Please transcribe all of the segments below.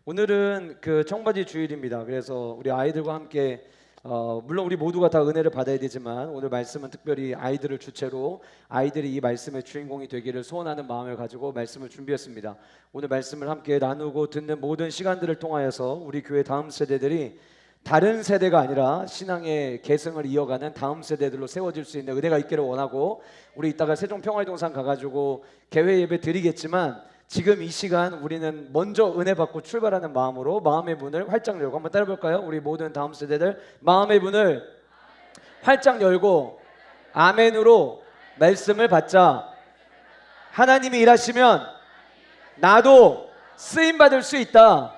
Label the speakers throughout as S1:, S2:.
S1: 오늘은 그 청바지 주일입니다. 그래서 우리 아이들과 함께 물론 우리 모두가 다 은혜를 받아야 되지만 오늘 말씀은 특별히 아이들을 주체로 아이들이 이 말씀의 주인공이 되기를 소원하는 마음을 가지고 말씀을 준비했습니다. 오늘 말씀을 함께 나누고 듣는 모든 시간들을 통하여서 우리 교회 다음 세대들이 다른 세대가 아니라 신앙의 계승을 이어가는 다음 세대들로 세워질 수 있는 은혜가 있기를 원하고, 우리 이따가 세종평화동산 가가지고 개회 예배 드리겠지만 지금 이 시간 우리는 먼저 은혜 받고 출발하는 마음으로 마음의 문을 활짝 열고, 한번 따라볼까요? 우리 모든 다음 세대들 마음의 문을 활짝 열고 아멘으로 말씀을 받자. 하나님이 일하시면 나도 쓰임받을 수 있다.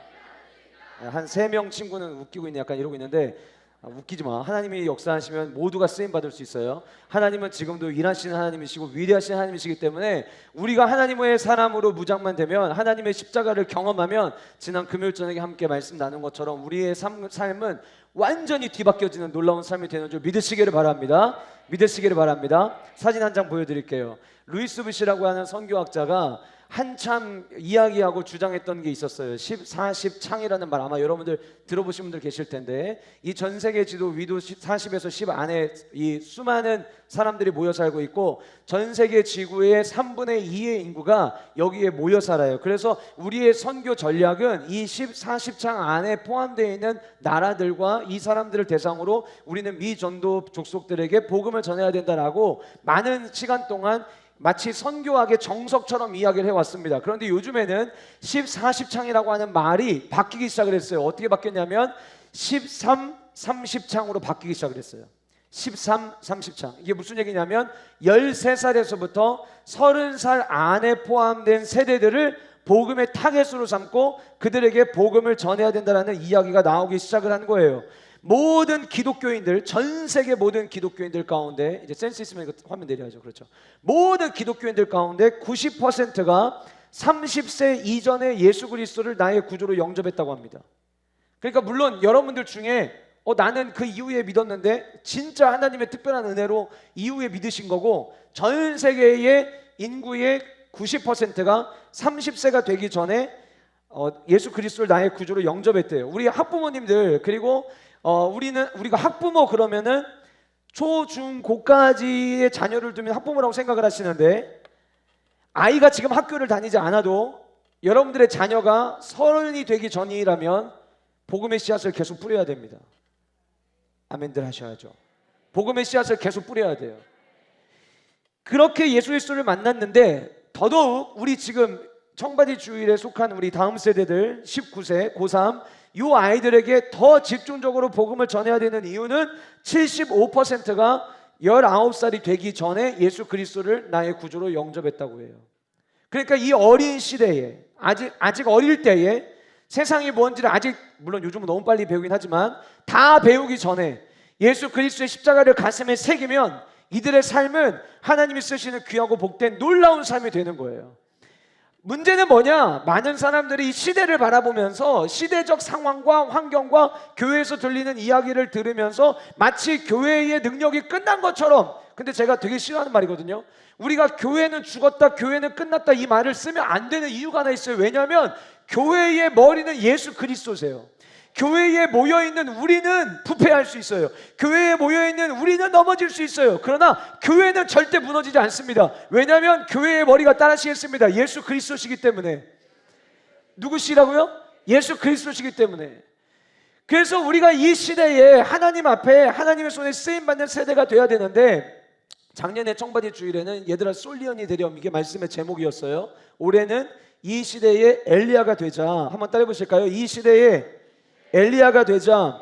S1: 한 3명 친구는 웃기고 있네, 약간 이러고 있는데 웃기지 마. 하나님이 역사하시면 모두가 쓰임받을 수 있어요. 하나님은 지금도 일하시는 하나님이시고 위대하신 하나님이시기 때문에 우리가 하나님의 사람으로 무장만 되면, 하나님의 십자가를 경험하면 지난 금요일 저녁에 함께 말씀 나눈 것처럼 우리의 삶은 완전히 뒤바뀌어지는 놀라운 삶이 되는 줄 믿으시기를 바랍니다. 믿으시기를 바랍니다. 사진 한 장 보여드릴게요. 루이스 부시라고 하는 선교학자가 한참 이야기하고 주장했던 게 있었어요. 10, 40 창이라는 말, 아마 여러분들 들어보신 분들 계실 텐데, 이 전 세계 지도 위도 40에서 10 안에 이 수많은 사람들이 모여 살고 있고 전 세계 지구의 3분의 2의 인구가 여기에 모여 살아요. 그래서 우리의 선교 전략은 이 10, 40창 안에 포함되어 있는 나라들과 이 사람들을 대상으로 우리는 미전도 족속들에게 복음을 전해야 된다라고 많은 시간 동안 마치 선교학의 정석처럼 이야기를 해왔습니다. 그런데 요즘에는 10, 40창이라고 하는 말이 바뀌기 시작을 했어요. 어떻게 바뀌었냐면 13, 30창으로 바뀌기 시작을 했어요. 13, 30창. 이게 무슨 얘기냐면 13살에서부터 30살 안에 포함된 세대들을 복음의 타겟으로 삼고 그들에게 복음을 전해야 된다는 이야기가 나오기 시작을 한 거예요. 모든 기독교인들, 전 세계 모든 기독교인들 가운데, 이제 센스 있으면 이거 화면 내려야죠. 그렇죠. 모든 기독교인들 가운데 90%가 30세 이전에 예수 그리스도를 나의 구주로 영접했다고 합니다. 그러니까 물론 여러분들 중에 나는 그 이후에 믿었는데 진짜 하나님의 특별한 은혜로 이후에 믿으신 거고, 전 세계의 인구의 90%가 30세가 되기 전에 예수 그리스도를 나의 구주로 영접했대요. 우리 학부모님들, 그리고 우리가 학부모 그러면은 초, 중, 고까지의 자녀를 두면 학부모라고 생각을 하시는데, 아이가 지금 학교를 다니지 않아도 여러분들의 자녀가 30이 되기 전이라면 복음의 씨앗을 계속 뿌려야 됩니다. 아멘들 하셔야죠. 복음의 씨앗을 계속 뿌려야 돼요. 그렇게 예수 그리스도를 만났는데, 더더욱 우리 지금 청바지 주일에 속한 우리 다음 세대들 19세, 고3 이 아이들에게 더 집중적으로 복음을 전해야 되는 이유는 75%가 19살이 되기 전에 예수 그리스도를 나의 구주로 영접했다고 해요. 그러니까 이 어린 시대에, 아직 어릴 때에 세상이 뭔지를 아직, 물론 요즘은 너무 빨리 배우긴 하지만 다 배우기 전에 예수 그리스도의 십자가를 가슴에 새기면 이들의 삶은 하나님이 쓰시는 귀하고 복된 놀라운 삶이 되는 거예요. 문제는 뭐냐? 많은 사람들이 이 시대를 바라보면서 시대적 상황과 환경과 교회에서 들리는 이야기를 들으면서 마치 교회의 능력이 끝난 것처럼, 근데 제가 되게 싫어하는 말이거든요. 우리가 교회는 죽었다, 교회는 끝났다 이 말을 쓰면 안 되는 이유가 하나 있어요. 왜냐하면 교회의 머리는 예수 그리스도세요. 교회에 모여있는 우리는 부패할 수 있어요. 교회에 모여있는 우리는 넘어질 수 있어요. 그러나 교회는 절대 무너지지 않습니다. 왜냐하면 교회의 머리가 따라시겠습니다. 예수 그리스도시기 때문에. 누구시라고요? 예수 그리스도시기 때문에. 그래서 우리가 이 시대에 하나님 앞에 하나님의 손에 쓰임받는 세대가 돼야 되는데, 작년에 청바지 주일에는 얘들아 솔리언이 되렴, 이게 말씀의 제목이었어요. 올해는 이 시대에 엘리야가 되자. 한번 따라해 보실까요? 이 시대에 엘리야가 되자.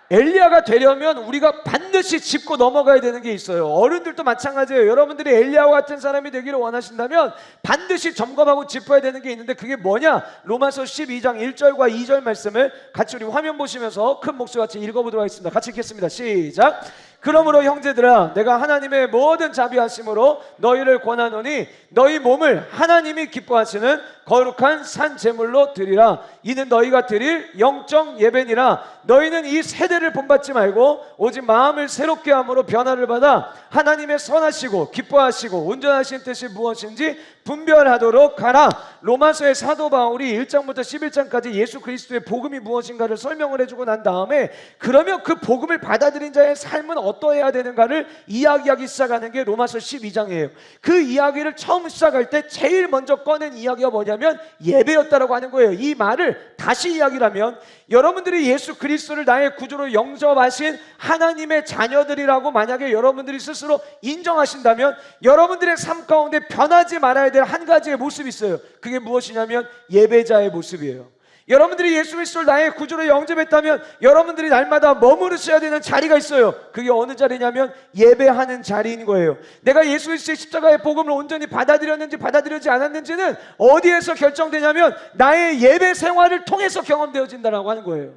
S1: 엘리야가 되려면 우리가 반드시 짚고 넘어가야 되는 게 있어요. 어른들도 마찬가지예요. 여러분들이 엘리야와 같은 사람이 되기를 원하신다면 반드시 점검하고 짚어야 되는 게 있는데, 그게 뭐냐? 로마서 12장 1절과 2절 말씀을 같이 우리 화면 보시면서 큰 목소리 같이 읽어보도록 하겠습니다. 같이 읽겠습니다. 시작. 그러므로 형제들아, 내가 하나님의 모든 자비하심으로 너희를 권하노니 너희 몸을 하나님이 기뻐하시는 거룩한 산 제물로 드리라. 이는 너희가 드릴 영적 예배니라. 너희는 이 세대를 본받지 말고 오직 마음을 새롭게 함으로 변화를 받아 하나님의 선하시고 기뻐하시고 온전하신 뜻이 무엇인지 분별하도록 하라. 로마서의 사도 바울이 1장부터 11장까지 예수 그리스도의 복음이 무엇인가를 설명을 해주고 난 다음에 그러면 그 복음을 받아들인 자의 삶은 어떠해야 되는가를 이야기하기 시작하는 게 로마서 12장이에요. 그 이야기를 처음 시작할 때 제일 먼저 꺼낸 이야기가 뭐냐면 예배였다라고 하는 거예요. 이 말을 다시 이야기를 하면 여러분들이 예수 그리스도를 나의 구주로 영접하신 하나님의 자녀들이라고 만약에 여러분들이 스스로 인정하신다면 여러분들의 삶 가운데 변하지 말아야 될 한 가지의 모습이 있어요. 그게 무엇이냐면 예배자의 모습이에요. 여러분들이 예수 그리스도를 나의 구주로 영접했다면 여러분들이 날마다 머무르셔야 되는 자리가 있어요. 그게 어느 자리냐면 예배하는 자리인 거예요. 내가 예수 그리스도의 십자가의 복음을 온전히 받아들였는지 받아들이지 않았는지는 어디에서 결정되냐면 나의 예배 생활을 통해서 경험되어진다라고 하는 거예요.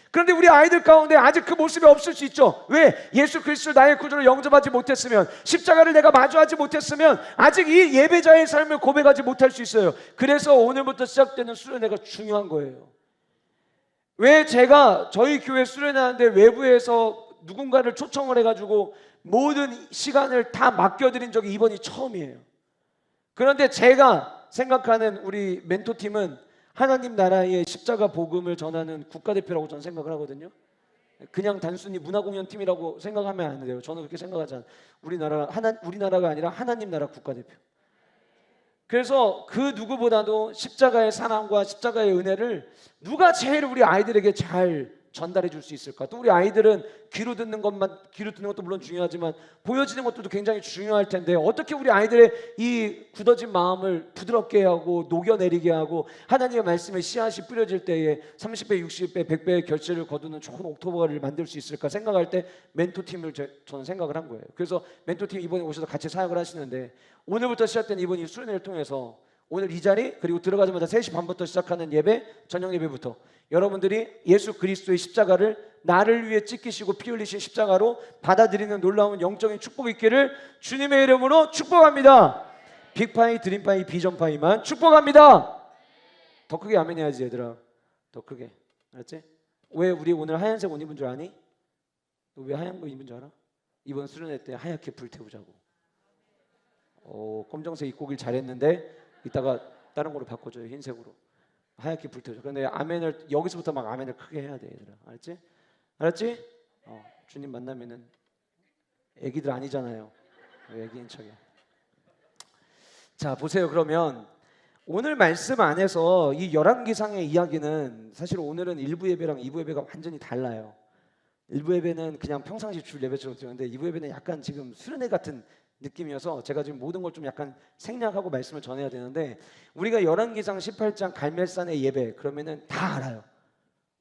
S1: 그런데 우리 아이들 가운데 아직 그 모습이 없을 수 있죠. 왜? 예수 그리스도를 나의 구주로 영접하지 못했으면, 십자가를 내가 마주하지 못했으면 아직 이 예배자의 삶을 고백하지 못할 수 있어요. 그래서 오늘부터 시작되는 수련회가 중요한 거예요. 왜 제가 저희 교회 수련회하는데 외부에서 누군가를 초청을 해가지고 모든 시간을 다 맡겨드린 적이 이번이 처음이에요. 그런데 제가 생각하는 우리 멘토팀은 하나님 나라의 십자가 복음을 전하는 국가대표라고 저는 생각을 하거든요. 그냥 단순히 문화공연팀이라고 생각하면 안 돼요. 저는 그렇게 생각하지 않아요. 우리나라가 아니라 하나님 나라 국가대표. 그래서 그 누구보다도 십자가의 사랑과 십자가의 은혜를 누가 제일 우리 아이들에게 잘 전달해 줄 수 있을까? 또 우리 아이들은 귀로 듣는 것도 물론 중요하지만 보여지는 것들도 굉장히 중요할 텐데 어떻게 우리 아이들의 이 굳어진 마음을 부드럽게 하고 녹여내리게 하고 하나님의 말씀에 씨앗이 뿌려질 때에 30배, 60배, 100배의 결실을 거두는 좋은 옥토버를 만들 수 있을까 생각할 때 멘토팀을 저는 생각을 한 거예요. 그래서 멘토팀 이번에 오셔서 같이 사역을 하시는데 오늘부터 시작된 이번 이 수련회를 통해서 오늘 이 자리 그리고 들어가자마자 3시 반부터 시작하는 예배, 저녁 예배부터 여러분들이 예수 그리스도의 십자가를 나를 위해 찢기시고 피 흘리신 십자가로 받아들이는 놀라운 영적인 축복이 있기를 주님의 이름으로 축복합니다. 빅파이, 드림파이, 비전파이만 축복합니다. 더 크게 아멘 해야지 얘들아. 더 크게. 알았지? 왜 우리 오늘 하얀색 옷 입은 줄 아니? 너 왜 하얀 거 입은 줄 알아? 이번 수련회 때 하얗게 불태우자고. 검정색 입고 오길 잘했는데 이따가 다른 거로 바꿔줘요. 흰색으로. 하얗게 불태우죠. 그런데 아멘을 여기서부터 막 아멘을 크게 해야 돼 얘들아. 알았지? 알았지? 주님 만나면은 애기들 아니잖아요. 왜 애기인 척이야? 자 보세요. 그러면 오늘 말씀 안에서 이 열왕기상의 이야기는 사실 오늘은 1부 예배랑 2부 예배가 완전히 달라요. 1부 예배는 그냥 평상시 줄 예배처럼 드렸는데 2부 예배는 약간 지금 수련회 같은 느낌이어서 제가 지금 모든 걸 좀 약간 생략하고 말씀을 전해야 되는데 우리가 열왕기상 18장 갈멜산의 예배 그러면은 다 알아요.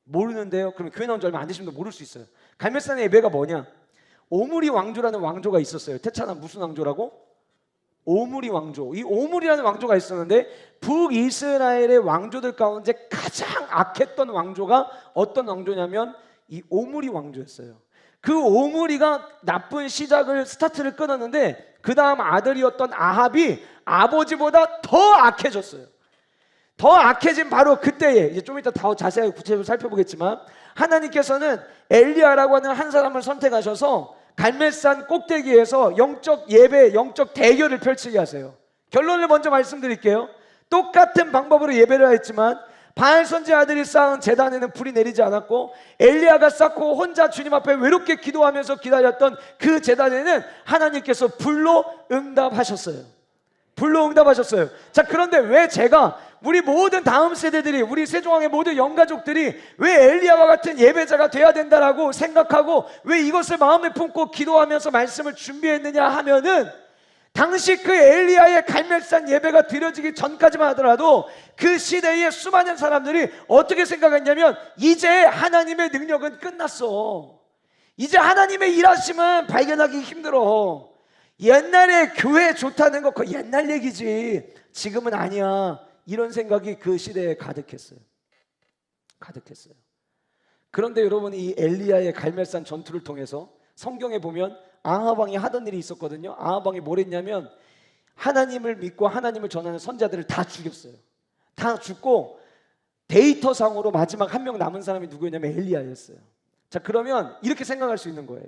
S1: 모르는데요? 그러면 교회 나온 지 얼마 안 되신 분도 모를 수 있어요. 갈멜산의 예배가 뭐냐? 오므리 왕조라는 왕조가 있었어요. 태차나 무슨 왕조라고? 오므리 왕조. 이 오므리라는 왕조가 있었는데 북이스라엘의 왕조들 가운데 가장 악했던 왕조가 어떤 왕조냐면 이 오므리 왕조였어요. 그 오므리가 나쁜 시작을 스타트를 끊었는데 그 다음 아들이었던 아합이 아버지보다 더 악해졌어요. 더 악해진 바로 그때에 이제 좀 이따 더 자세하게 구체적으로 살펴보겠지만 하나님께서는 엘리야라고 하는 한 사람을 선택하셔서 갈멜산 꼭대기에서 영적 예배, 영적 대결을 펼치게 하세요. 결론을 먼저 말씀드릴게요. 똑같은 방법으로 예배를 했지만 바알 선지 아들이 쌓은 제단에는 불이 내리지 않았고 엘리야가 쌓고 혼자 주님 앞에 외롭게 기도하면서 기다렸던 그 제단에는 하나님께서 불로 응답하셨어요. 불로 응답하셨어요. 자 그런데 왜 제가 우리 모든 다음 세대들이 우리 세종왕의 모든 영가족들이 왜 엘리야와 같은 예배자가 돼야 된다라고 생각하고 왜 이것을 마음에 품고 기도하면서 말씀을 준비했느냐 하면은 당시 그 엘리야의 갈멜산 예배가 드려지기 전까지만 하더라도 그 시대의 수많은 사람들이 어떻게 생각했냐면 이제 하나님의 능력은 끝났어. 이제 하나님의 일하심은 발견하기 힘들어. 옛날에 교회 좋다는 거 그거 옛날 얘기지. 지금은 아니야. 이런 생각이 그 시대에 가득했어요. 가득했어요. 그런데 여러분 이 엘리야의 갈멜산 전투를 통해서 성경에 보면 아합 왕이 하던 일이 있었거든요. 아합 왕이 뭘 했냐면 하나님을 믿고 하나님을 전하는 선자들을 다 죽였어요. 다 죽고 데이터상으로 마지막 한 명 남은 사람이 누구였냐면 엘리야였어요. 자, 그러면 이렇게 생각할 수 있는 거예요.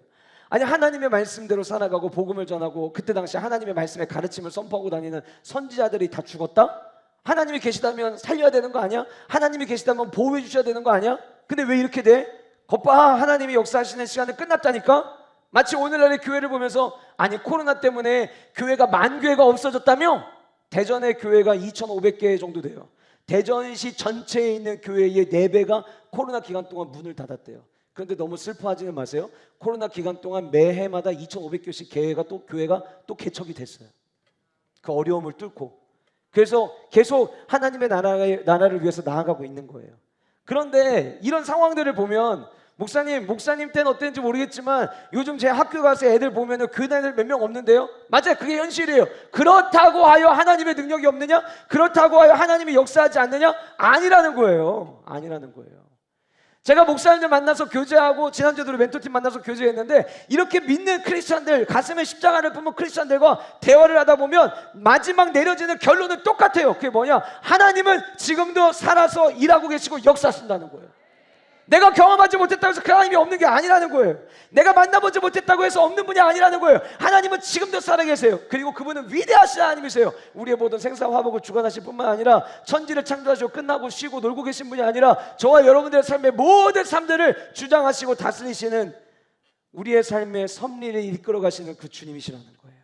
S1: 아니, 하나님의 말씀대로 살아가고 복음을 전하고 그때 당시 하나님의 말씀의 가르침을 선포하고 다니는 선지자들이 다 죽었다? 하나님이 계시다면 살려야 되는 거 아니야? 하나님이 계시다면 보호해 주셔야 되는 거 아니야? 근데 왜 이렇게 돼? 겉봐, 하나님이 역사하시는 시간은 끝났다니까? 마치 오늘날의 교회를 보면서 아니, 코로나 때문에 교회가 만 교회가 없어졌다며? 대전의 교회가 2,500개 정도 돼요. 대전시 전체에 있는 교회의 4배가 코로나 기간 동안 문을 닫았대요. 그런데 너무 슬퍼하지는 마세요. 코로나 기간 동안 매해마다 2,500교씩 교회가 또 개척이 됐어요. 그 어려움을 뚫고. 그래서 계속 하나님의 나라를 위해서 나아가고 있는 거예요. 그런데 이런 상황들을 보면 목사님 때는 어땠는지 모르겠지만 요즘 제 학교 가서 애들 보면은 그 애들 몇 명 없는데요? 맞아요, 그게 현실이에요. 그렇다고 하여 하나님의 능력이 없느냐? 그렇다고 하여 하나님이 역사하지 않느냐? 아니라는 거예요. 아니라는 거예요. 제가 목사님들 만나서 교제하고 지난주에도 멘토팀 만나서 교제했는데 이렇게 믿는 크리스찬들, 가슴에 십자가를 품은 크리스찬들과 대화를 하다 보면 마지막 내려지는 결론은 똑같아요. 그게 뭐냐? 하나님은 지금도 살아서 일하고 계시고 역사하신다는 거예요. 내가 경험하지 못했다고 해서 그 하나님이 없는 게 아니라는 거예요. 내가 만나보지 못했다고 해서 없는 분이 아니라는 거예요. 하나님은 지금도 살아계세요. 그리고 그분은 위대하신 하나님이세요. 우리의 모든 생사화복을 주관하실 뿐만 아니라 천지를 창조하시고 끝나고 쉬고 놀고 계신 분이 아니라 저와 여러분들의 삶의 모든 삶들을 주장하시고 다스리시는 우리의 삶의 섭리를 이끌어 가시는 그 주님이시라는 거예요.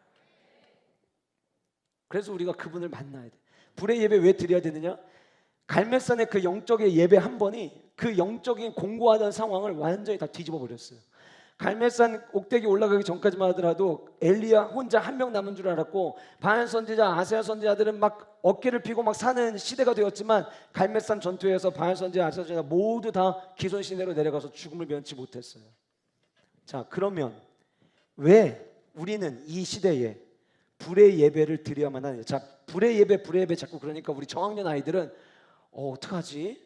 S1: 그래서 우리가 그분을 만나야 돼. 불의 예배 왜 드려야 되느냐? 갈멜산의 그 영적인 예배 한 번이 그 영적인 공고하던 상황을 완전히 다 뒤집어 버렸어요. 갈멜산 옥대기 올라가기 전까지만 하더라도 엘리야 혼자 한 명 남은 줄 알았고 바알 선지자, 아세야 선지자들은 막 어깨를 펴고 막 사는 시대가 되었지만 갈멜산 전투에서 바알 선지자, 아세야 선지자 모두 다 기손 시내로 내려가서 죽음을 면치 못했어요. 자, 그러면 왜 우리는 이 시대에 불의 예배를 드려야만 하느냐? 자, 불의 예배 자꾸 그러니까 우리 저학년 아이들은 어떡하지?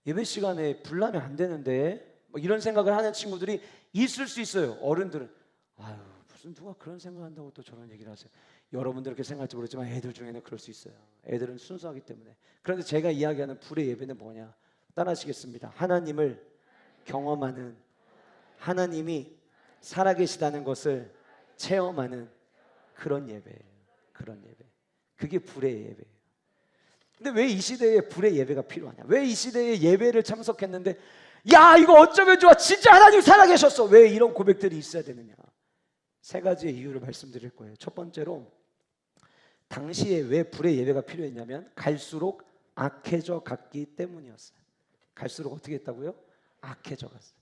S1: 예배 시간에 불나면 안 되는데 뭐 이런 생각을 하는 친구들이 있을 수 있어요. 어른들은 아유, 무슨 누가 그런 생각한다고 또 저런 얘기를 하세요. 여러분들 그렇게 생각할지 모르지만 애들 중에는 그럴 수 있어요. 애들은 순수하기 때문에. 그런데 제가 이야기하는 불의 예배는 뭐냐? 따라하시겠습니다. 하나님을 경험하는, 하나님이 살아계시다는 것을 체험하는 그런 예배예요. 그런 예배. 그게 불의 예배예요. 근데 왜 이 시대에 불의 예배가 필요하냐? 왜 이 시대에 예배를 참석했는데 야, 이거 어쩌면 좋아, 진짜 하나님 살아계셨어, 왜 이런 고백들이 있어야 되느냐? 3가지의 이유를 말씀드릴 거예요. 첫 번째로 당시에 왜 불의 예배가 필요했냐면 갈수록 악해져 갔기 때문이었어요. 갈수록 어떻게 했다고요? 악해져 갔어요.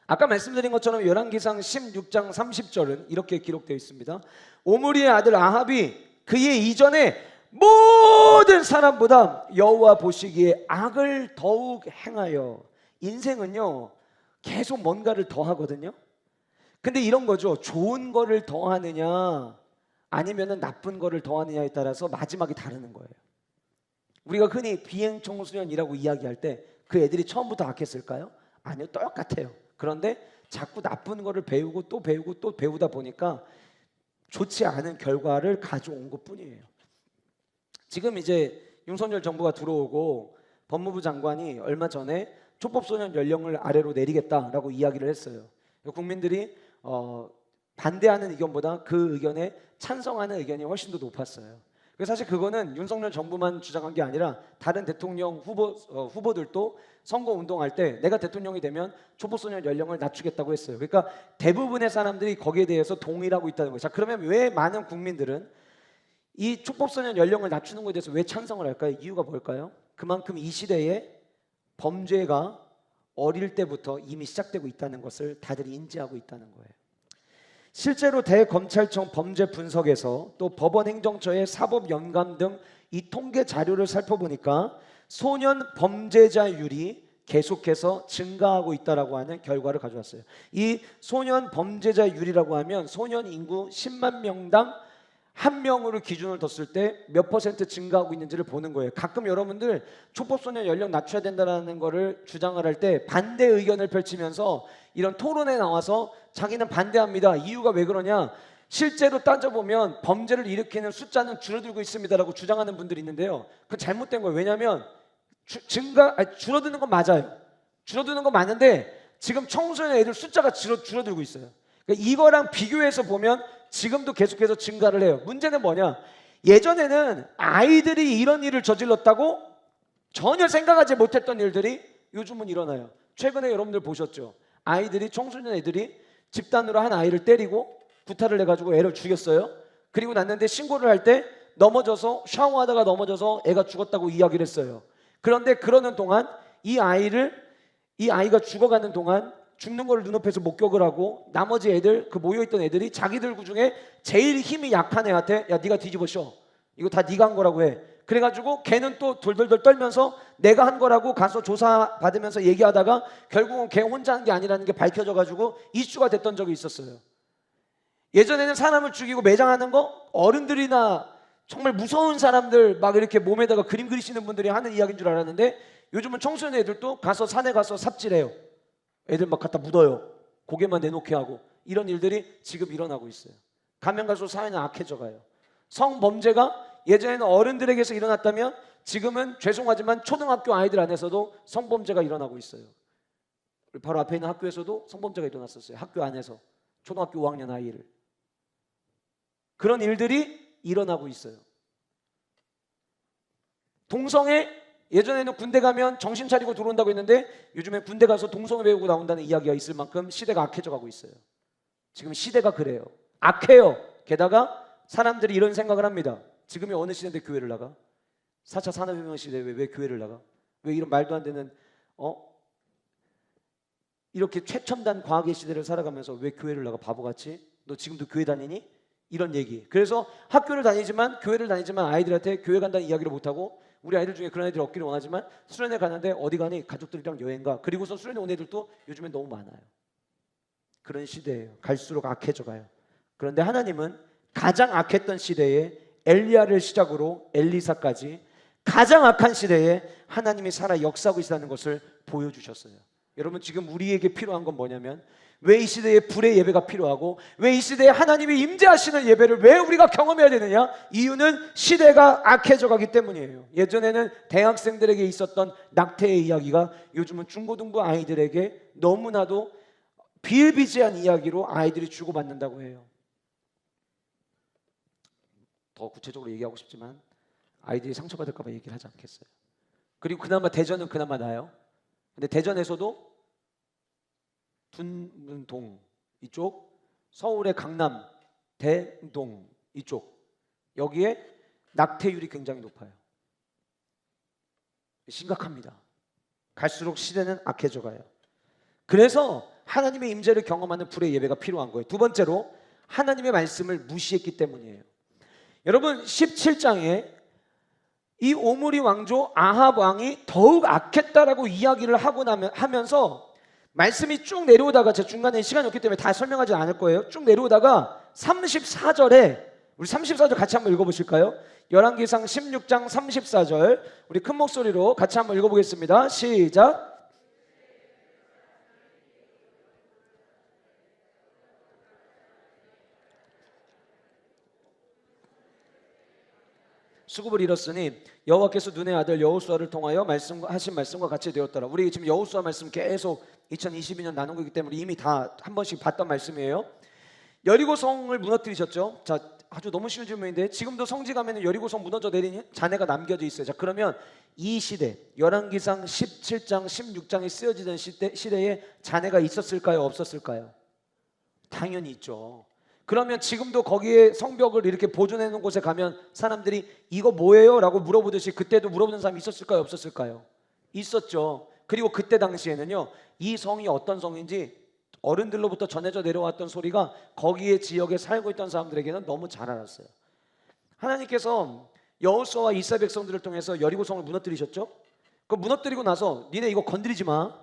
S1: 아까 말씀드린 것처럼 열왕기상 16장 30절은 이렇게 기록되어 있습니다. 오므리의 아들 아합이 그의 이전에 모든 사람보다 여호와 보시기에 악을 더욱 행하여. 인생은요 계속 뭔가를 더 하거든요. 근데 이런 거죠. 좋은 거를 더 하느냐 아니면 나쁜 거를 더 하느냐에 따라서 마지막이 다르는 거예요. 우리가 흔히 비행청소년이라고 이야기할 때 그 애들이 처음부터 악했을까요? 아니요, 똑같아요. 그런데 자꾸 나쁜 거를 배우고 또 배우고 또 배우다 보니까 좋지 않은 결과를 가져온 것뿐이에요. 지금 이제 윤석열 정부가 들어오고 법무부 장관이 얼마 전에 촉법소년 연령을 아래로 내리겠다라고 이야기를 했어요. 국민들이 반대하는 의견보다 그 의견에 찬성하는 의견이 훨씬 더 높았어요. 사실 그거는 윤석열 정부만 주장한 게 아니라 다른 대통령 후보들도 선거 운동할 때 내가 대통령이 되면 촉법소년 연령을 낮추겠다고 했어요. 그러니까 대부분의 사람들이 거기에 대해서 동의를 하고 있다는 거예요. 자, 그러면 왜 많은 국민들은 이 촉법소년 연령을 낮추는 것에 대해서 왜 찬성을 할까요? 이유가 뭘까요? 그만큼 이 시대에 범죄가 어릴 때부터 이미 시작되고 있다는 것을 다들 인지하고 있다는 거예요. 실제로 대검찰청 범죄 분석에서 또 법원행정처의 사법연감 등 이 통계 자료를 살펴보니까 소년 범죄자율이 계속해서 증가하고 있다라고 하는 결과를 가져왔어요. 이 소년 범죄자율이라고 하면 소년 인구 10만 명당 1명으로 기준을 뒀을 때 몇 % 증가하고 있는지를 보는 거예요. 가끔 여러분들 촉법소년 연령 낮춰야 된다는 거를 주장을 할 때 반대 의견을 펼치면서 이런 토론에 나와서 자기는 반대합니다. 이유가 왜 그러냐? 실제로 따져보면 범죄를 일으키는 숫자는 줄어들고 있습니다라고 주장하는 분들이 있는데요. 그건 잘못된 거예요. 왜냐하면 줄어드는 건 맞아요. 줄어드는 건 맞는데 지금 청소년 애들 숫자가 줄어들고 있어요. 그러니까 이거랑 비교해서 보면 지금도 계속해서 증가를 해요. 문제는 뭐냐? 예전에는 아이들이 이런 일을 저질렀다고 전혀 생각하지 못했던 일들이 요즘은 일어나요. 최근에 여러분들 보셨죠? 아이들이, 청소년 애들이 집단으로 한 아이를 때리고 구타를 해가지고 애를 죽였어요. 그리고 났는데 신고를 할 때 넘어져서, 샤워하다가 넘어져서 애가 죽었다고 이야기를 했어요. 그런데 그러는 동안 이 아이가 죽어가는 동안 죽는 걸 눈앞에서 목격을 하고 나머지 애들, 그 모여있던 애들이 자기들 중에 제일 힘이 약한 애한테 야 네가 뒤집어 씌워, 이거 다 네가 한 거라고 해. 그래가지고 걔는 또 돌돌돌 떨면서 내가 한 거라고 가서 조사 받으면서 얘기하다가 결국은 걔 혼자 한 게 아니라는 게 밝혀져가지고 이슈가 됐던 적이 있었어요. 예전에는 사람을 죽이고 매장하는 거 어른들이나 정말 무서운 사람들 막 이렇게 몸에다가 그림 그리시는 분들이 하는 이야기인 줄 알았는데 요즘은 청소년 애들도 가서 산에 가서 삽질해요. 애들 막 갖다 묻어요. 고개만 내놓게 하고. 이런 일들이 지금 일어나고 있어요. 가면 갈수록 사회는 악해져 가요. 성범죄가 예전에는 어른들에게서 일어났다면 지금은 죄송하지만 초등학교 아이들 안에서도 성범죄가 일어나고 있어요. 바로 앞에 있는 학교에서도 성범죄가 일어났었어요. 학교 안에서 초등학교 5학년 아이를. 그런 일들이 일어나고 있어요. 동성애, 예전에는 군대 가면 정신 차리고 들어온다고 했는데 요즘에 군대 가서 동성애 배우고 나온다는 이야기가 있을 만큼 시대가 악해져 가고 있어요. 지금 시대가 그래요. 악해요. 게다가 사람들이 이런 생각을 합니다. 지금이 어느 시대인데 교회를 나가? 4차 산업혁명 시대에 왜 교회를 나가? 왜 이런 말도 안 되는 이렇게 최첨단 과학의 시대를 살아가면서 왜 교회를 나가? 바보같이? 너 지금도 교회 다니니? 이런 얘기. 그래서 학교를 다니지만, 교회를 다니지만 아이들한테 교회 간다는 이야기를 못하고, 우리 아이들 중에 그런 애들이 없기를 원하지만 수련회 가는데 어디 가니? 가족들이랑 여행 가. 그리고서 수련회 온 애들도 요즘엔 너무 많아요. 그런 시대예요. 갈수록 악해져 가요. 그런데 하나님은 가장 악했던 시대에 엘리야를 시작으로 엘리사까지 가장 악한 시대에 하나님이 살아 역사하고 있다는 것을 보여주셨어요. 여러분, 지금 우리에게 필요한 건 뭐냐면, 왜 이 시대에 불의 예배가 필요하고 왜 이 시대에 하나님이 임재하시는 예배를 왜 우리가 경험해야 되느냐? 이유는 시대가 악해져 가기 때문이에요. 예전에는 대학생들에게 있었던 낙태의 이야기가 요즘은 중고등부 아이들에게 너무나도 비일비재한 이야기로 아이들이 주고받는다고 해요. 더 구체적으로 얘기하고 싶지만 아이들이 상처받을까 봐 얘기를 하지 않겠어요. 그리고 그나마 대전은 그나마 나아요. 근데 대전에서도 둔동 이쪽, 서울의 강남, 대동 이쪽, 여기에 낙태율이 굉장히 높아요. 심각합니다. 갈수록 시대는 악해져 가요. 그래서 하나님의 임재를 경험하는 불의 예배가 필요한 거예요. 두 번째로 하나님의 말씀을 무시했기 때문이에요. 여러분, 17장에 이 오므리 왕조 아합 왕이 더욱 악했다라고 이야기를 하면서 말씀이 쭉 내려오다가, 제 중간에 시간이 없기 때문에 다 설명하지 않을 거예요. 쭉 내려오다가 34절에, 우리 34절 같이 한번 읽어보실까요? 열왕기상 16장 34절, 우리 큰 목소리로 같이 한번 읽어보겠습니다. 시작. 수급을 잃었으니 여호와께서 눈의 아들 여호수아를 통하여 하신 말씀과 같이 되었더라. 우리 지금 여호수아 말씀 계속 2022년 나눈 거기 때문에 이미 다 한 번씩 봤던 말씀이에요. 여리고 성을 무너뜨리셨죠. 자, 아주 너무 쉬운 질문인데 지금도 성지 가면 여리고 성 무너져 내린 잔해가 남겨져 있어요. 자, 그러면 이 시대, 열왕기상 17장 16장에 쓰여지던 시대에 잔해가 있었을까요? 없었을까요? 당연히 있죠. 그러면 지금도 거기에 성벽을 이렇게 보존해 놓은 곳에 가면 사람들이 이거 뭐예요? 라고 물어보듯이 그때도 물어보는 사람이 있었을까요? 없었을까요? 있었죠. 그리고 그때 당시에는요, 이 성이 어떤 성인지 어른들로부터 전해져 내려왔던 소리가 거기에 지역에 살고 있던 사람들에게는 너무 잘 알았어요. 하나님께서 여호수아와 이스라엘 백성들을 통해서 여리고성을 무너뜨리셨죠. 그 무너뜨리고 나서 니네 이거 건드리지 마,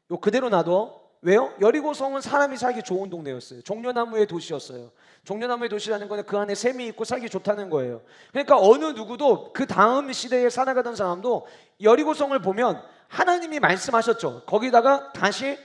S1: 이거 그대로 놔둬. 왜요? 여리고성은 사람이 살기 좋은 동네였어요. 종려나무의 도시였어요. 종려나무의 도시라는 거는 그 안에 샘이 있고 살기 좋다는 거예요. 그러니까 어느 누구도 그 다음 시대에 살아가던 사람도 여리고성을 보면 하나님이 말씀하셨죠. 거기다가 다시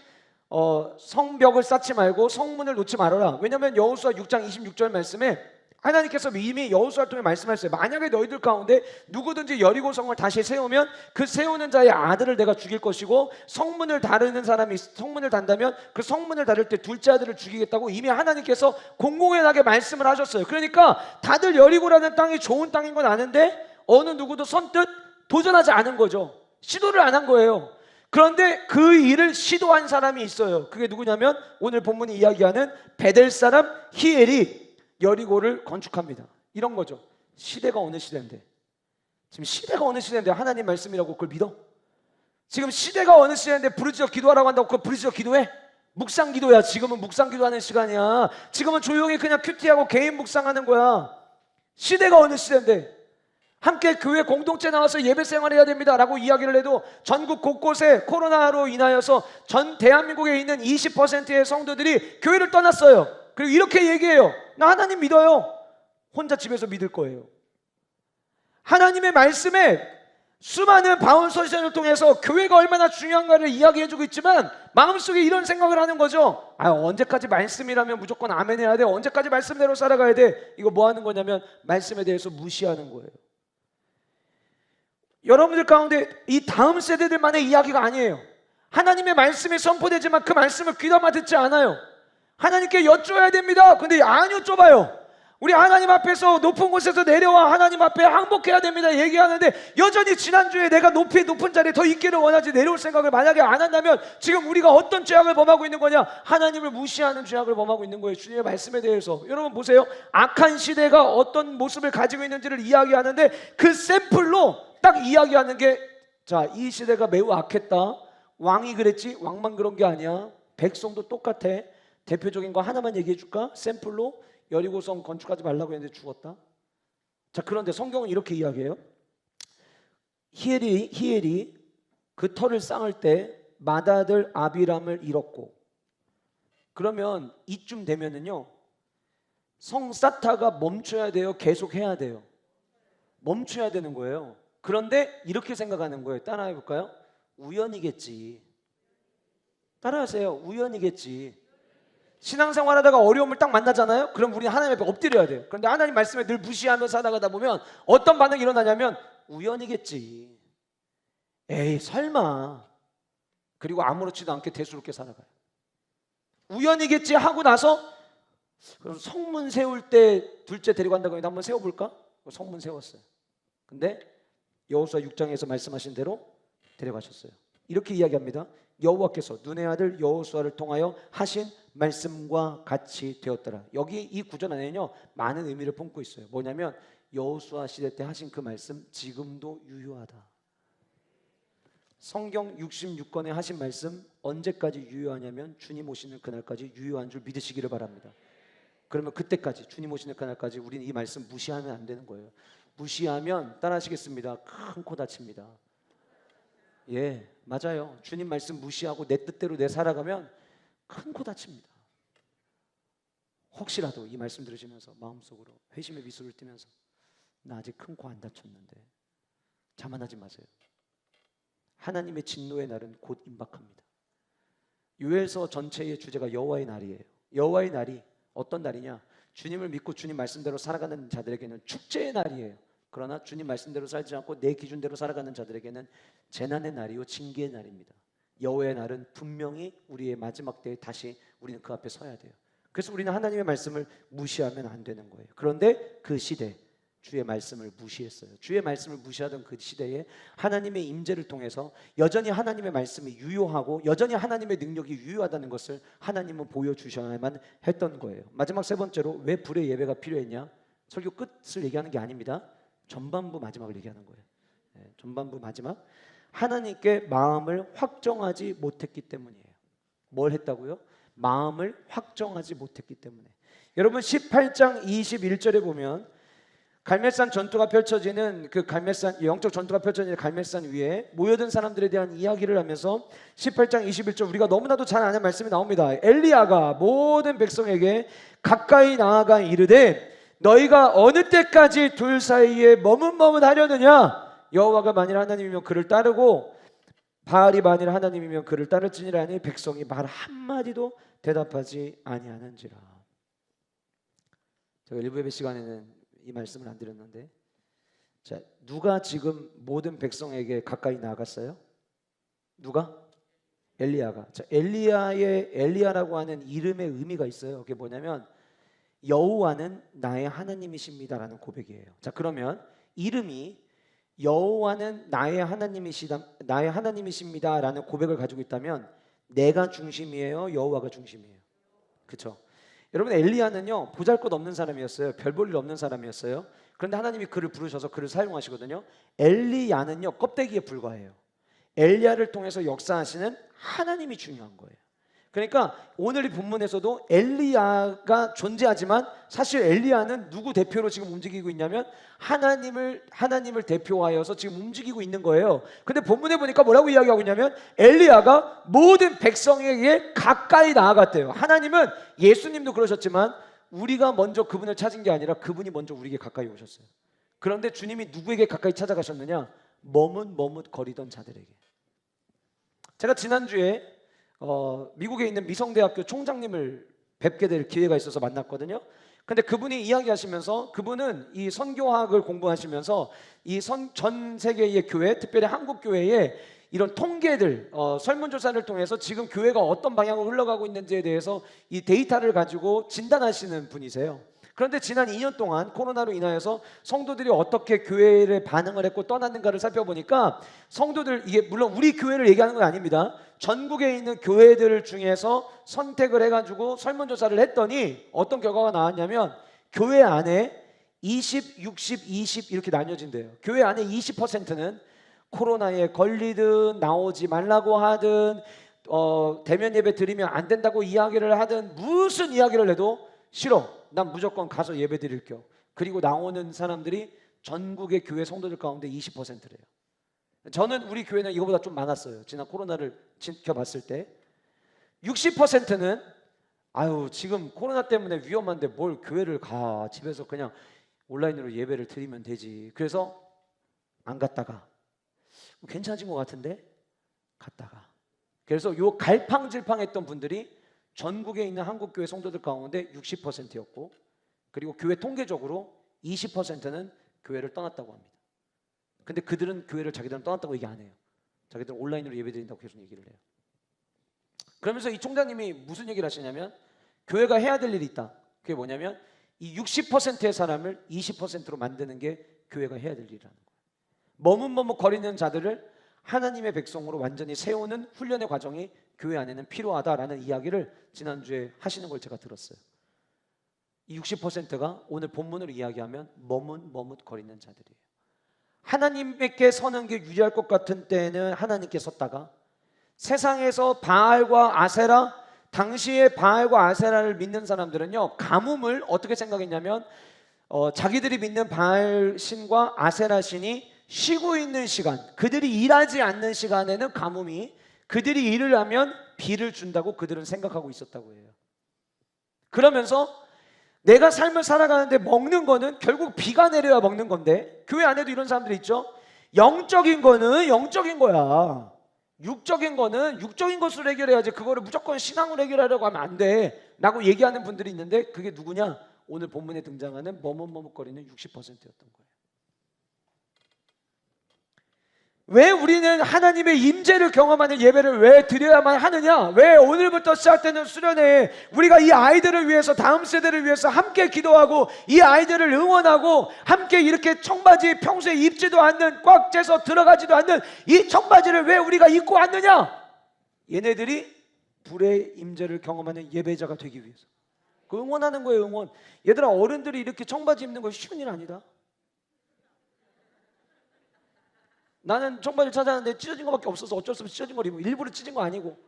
S1: 성벽을 쌓지 말고 성문을 놓지 말아라. 왜냐하면 여호수아 6장 26절 말씀에 하나님께서 이미 여호수아를 통해 말씀하셨어요. 만약에 너희들 가운데 누구든지 여리고 성을 다시 세우면 그 세우는 자의 아들을 내가 죽일 것이고 성문을 다루는 사람이 성문을 단다면 그 성문을 다룰 때 둘째 아들을 죽이겠다고 이미 하나님께서 공공연하게 말씀을 하셨어요. 그러니까 다들 여리고라는 땅이 좋은 땅인 건 아는데 어느 누구도 선뜻 도전하지 않은 거죠. 시도를 안 한 거예요. 그런데 그 일을 시도한 사람이 있어요. 그게 누구냐면 오늘 본문이 이야기하는 베델 사람 히엘이 여리고를 건축합니다. 이런 거죠. 시대가 어느 시대인데, 지금 시대가 어느 시대인데 하나님 말씀이라고 그걸 믿어? 지금 시대가 어느 시대인데 부르짖어 기도하라고 한다고 그걸 부르짖어 기도해? 묵상 기도야. 지금은 묵상 기도하는 시간이야. 지금은 조용히 그냥 큐티하고 개인 묵상하는 거야. 시대가 어느 시대인데 함께 교회 공동체 나와서 예배 생활해야 됩니다 라고 이야기를 해도 전국 곳곳에 코로나로 인하여서 전 대한민국에 있는 20%의 성도들이 교회를 떠났어요. 그리고 이렇게 얘기해요. 나 하나님 믿어요. 혼자 집에서 믿을 거예요. 하나님의 말씀에 수많은 바운서션을 통해서 교회가 얼마나 중요한가를 이야기해주고 있지만 마음속에 이런 생각을 하는 거죠. 언제까지 말씀이라면 무조건 아멘 해야 돼. 언제까지 말씀대로 살아가야 돼. 이거 뭐 하는 거냐면 말씀에 대해서 무시하는 거예요. 여러분들 가운데 이 다음 세대들만의 이야기가 아니에요. 하나님의 말씀이 선포되지만 그 말씀을 귀담아 듣지 않아요. 하나님께 여쭤야 됩니다. 근데 안 여쭤봐요. 우리 하나님 앞에서 높은 곳에서 내려와 하나님 앞에 항복해야 됩니다 얘기하는데 여전히 지난주에 내가 높은 자리에 더 있기를 원하지 내려올 생각을 만약에 안 한다면 지금 우리가 어떤 죄악을 범하고 있는 거냐? 하나님을 무시하는 죄악을 범하고 있는 거예요. 주님의 말씀에 대해서. 여러분 보세요. 악한 시대가 어떤 모습을 가지고 있는지를 이야기하는데 그 샘플로 딱 이야기하는 게, 자, 이 시대가 매우 악했다. 왕이 그랬지 왕만 그런 게 아니야. 백성도 똑같아. 대표적인 거 하나만 얘기해 줄까? 샘플로 여리고성 건축하지 말라고 했는데 죽었다. 자, 그런데 성경은 이렇게 이야기해요. 히엘이 그 터를 쌓을 때 맏아들 아비람을 잃었고, 그러면 이쯤 되면은요 성 쌓다가 멈춰야 돼요? 계속 해야 돼요? 멈춰야 되는 거예요. 그런데 이렇게 생각하는 거예요. 따라해 볼까요? 우연이겠지. 따라하세요. 우연이겠지. 신앙생활 하다가 어려움을 딱 만나잖아요. 그럼 우리 하나님 앞에 엎드려야 돼요. 그런데 하나님 말씀에 늘 무시하며 살아가다 보면 어떤 반응이 일어나냐면 우연이겠지. 에이 설마. 그리고 아무렇지도 않게 대수롭게 살아가요. 우연이겠지 하고 나서 그럼 성문 세울 때 둘째 데려간다고 했는데 한번 세워볼까? 성문 세웠어요. 근데 여호수아 6장에서 말씀하신 대로 데려가셨어요. 이렇게 이야기합니다. 여호와께서 눈의 아들 여호수아를 통하여 하신 말씀과 같이 되었더라. 여기 이 구절 안에는요 많은 의미를 품고 있어요. 뭐냐면 여호수아 시대 때 하신 그 말씀 지금도 유효하다. 성경 66권에 하신 말씀 언제까지 유효하냐면 주님 오시는 그날까지 유효한 줄 믿으시기를 바랍니다. 그러면 그때까지 주님 오시는 그날까지 우리는 이 말씀 무시하면 안 되는 거예요. 무시하면 따라하시겠습니다. 큰 코 다칩니다. 예, 맞아요. 주님 말씀 무시하고 내 뜻대로 내 살아가면 큰 코 다칩니다. 혹시라도 이 말씀 들으시면서 마음속으로 회심의 미소를 띠면서 나 아직 큰 코 안 다쳤는데 자만하지 마세요. 하나님의 진노의 날은 곧 임박합니다. 요엘서 전체의 주제가 여호와의 날이에요. 여호와의 날이 어떤 날이냐? 주님을 믿고 주님 말씀대로 살아가는 자들에게는 축제의 날이에요. 그러나 주님 말씀대로 살지 않고 내 기준대로 살아가는 자들에게는 재난의 날이요 징계의 날입니다. 여호와의 날은 분명히 우리의 마지막 때에 다시 우리는 그 앞에 서야 돼요. 그래서 우리는 하나님의 말씀을 무시하면 안 되는 거예요. 그런데 그 시대 주의 말씀을 무시했어요. 주의 말씀을 무시하던 그 시대에 하나님의 임재를 통해서 여전히 하나님의 말씀이 유효하고 여전히 하나님의 능력이 유효하다는 것을 하나님은 보여주셔야만 했던 거예요. 마지막 세 번째로 왜 불의 예배가 필요했냐? 설교 끝을 얘기하는 게 아닙니다. 전반부 마지막을 얘기하는 거예요. 전반부 마지막. 하나님께 마음을 확정하지 못했기 때문이에요. 뭘 했다고요? 마음을 확정하지 못했기 때문에. 여러분 18장 21절에 보면 갈멜산 전투가 펼쳐지는 그 갈멜산 영적 전투가 펼쳐지는 갈멜산 위에 모여든 사람들에 대한 이야기를 하면서 18장 21절 우리가 너무나도 잘 아는 말씀이 나옵니다. 엘리야가 모든 백성에게 가까이 나아가 이르되 너희가 어느 때까지 둘 사이에 머뭇머뭇하려느냐? 여호와가 만일 하나님이면 그를 따르고 바알이 만일 하나님이면 그를 따를지니라 하니 백성이 말 한마디도 대답하지 아니하는지라. 제가 일부 예배 시간에는 이 말씀을 안 드렸는데, 자, 누가 지금 모든 백성에게 가까이 나아갔어요? 누가? 엘리야가. 자, 엘리야라고 하는 이름의 의미가 있어요. 그게 뭐냐면 여호와는 나의 하나님이십니다라는 고백이에요. 자, 그러면 이름이 여호와는 나의 하나님이십니다라는 고백을 가지고 있다면 내가 중심이에요, 여호와가 중심이에요? 그렇죠? 여러분, 엘리야는요 보잘것없는 사람이었어요. 별 볼 일 없는 사람이었어요. 그런데 하나님이 그를 부르셔서 그를 사용하시거든요. 엘리야는요 껍데기에 불과해요. 엘리야를 통해서 역사하시는 하나님이 중요한 거예요. 그러니까 오늘 이 본문에서도 엘리야가 존재하지만 사실 엘리야는 누구 대표로 지금 움직이고 있냐면 하나님을 대표하여서 지금 움직이고 있는 거예요. 근데 본문에 보니까 뭐라고 이야기하고 있냐면 엘리야가 모든 백성에게 가까이 나아갔대요. 하나님은, 예수님도 그러셨지만 우리가 먼저 그분을 찾은 게 아니라 그분이 먼저 우리에게 가까이 오셨어요. 그런데 주님이 누구에게 가까이 찾아가셨느냐? 머뭇거리던 자들에게. 제가 지난주에 미국에 있는 미성대학교 총장님을 뵙게 될 기회가 있어서 만났거든요. 근데 그분이 이야기하시면서, 그분은 이 선교학을 공부하시면서 이 전 세계의 교회, 특별히 한국 교회에 이런 통계들, 설문조사를 통해서 지금 교회가 어떤 방향으로 흘러가고 있는지에 대해서 이 데이터를 가지고 진단하시는 분이세요. 그런데 지난 2년 동안 코로나로 인하여서 성도들이 어떻게 교회에 반응을 했고 떠났는가를 살펴보니까 성도들, 이게 물론 우리 교회를 얘기하는 건 아닙니다. 전국에 있는 교회들 중에서 선택을 해가지고 설문조사를 했더니 어떤 결과가 나왔냐면 교회 안에 20, 60, 20 이렇게 나뉘어진대요. 교회 안에 20%는 코로나에 걸리든 나오지 말라고 하든 대면 예배 드리면 안 된다고 이야기를 하든 무슨 이야기를 해도 싫어, 난 무조건 가서 예배 드릴게요. 그리고 나오는 사람들이 전국의 교회 성도들 가운데 20%래요. 저는 우리 교회는 이거보다 좀 많았어요. 지난 코로나를 지켜봤을 때 60%는 아유 지금 코로나 때문에 위험한데 뭘 교회를 가, 집에서 그냥 온라인으로 예배를 드리면 되지. 그래서 안 갔다가 괜찮아진 것 같은데 갔다가, 그래서 요 갈팡질팡했던 분들이 전국에 있는 한국교회 성도들 가운데 60%였고, 그리고 교회 통계적으로 20%는 교회를 떠났다고 합니다. 근데 그들은 교회를 자기들은 떠났다고 얘기 안 해요. 자기들은 온라인으로 예배드린다고 계속 얘기를 해요. 그러면서 이 총장님이 무슨 얘기를 하시냐면 교회가 해야 될 일이 있다. 그게 뭐냐면 이 60%의 사람을 20%로 만드는 게 교회가 해야 될 일이라는 거예요. 머뭇거리는 자들을 하나님의 백성으로 완전히 세우는 훈련의 과정이 교회 안에는 필요하다라는 이야기를 지난주에 하시는 걸 제가 들었어요. 이 60%가 오늘 본문으로 이야기하면 머뭇거리는 자들이에요. 하나님께 서는 게 유리할 것 같은 때는 하나님께 섰다가, 세상에서 바알과 아세라, 당시에 바알과 아세라를 믿는 사람들은요 가뭄을 어떻게 생각했냐면 자기들이 믿는 바알 신과 아세라 신이 쉬고 있는 시간, 그들이 일하지 않는 시간에는 가뭄이, 그들이 일을 하면 비를 준다고 그들은 생각하고 있었다고 해요. 그러면서 내가 삶을 살아가는데 먹는 거는 결국 비가 내려야 먹는 건데, 교회 안에도 이런 사람들이 있죠. 영적인 거는 영적인 거야, 육적인 거는 육적인 것으로 해결해야지, 그거를 무조건 신앙으로 해결하려고 하면 안 돼 라고 얘기하는 분들이 있는데, 그게 누구냐? 오늘 본문에 등장하는 머뭇거리는 60%였던 거예요. 왜 우리는 하나님의 임재를 경험하는 예배를 왜 드려야만 하느냐? 왜 오늘부터 시작되는 수련회에 우리가 이 아이들을 위해서, 다음 세대를 위해서 함께 기도하고 이 아이들을 응원하고 함께 이렇게 청바지 평소에 입지도 않는, 꽉 째서 들어가지도 않는 이 청바지를 왜 우리가 입고 왔느냐? 얘네들이 불의 임재를 경험하는 예배자가 되기 위해서. 그 응원하는 거예요, 응원. 얘들아, 어른들이 이렇게 청바지 입는 거 쉬운 일 아니다. 나는 청바지를 찾았는데 찢어진 거밖에 없어서 어쩔 수 없이 찢어진 걸 입고, 일부러 찢은 거 아니고.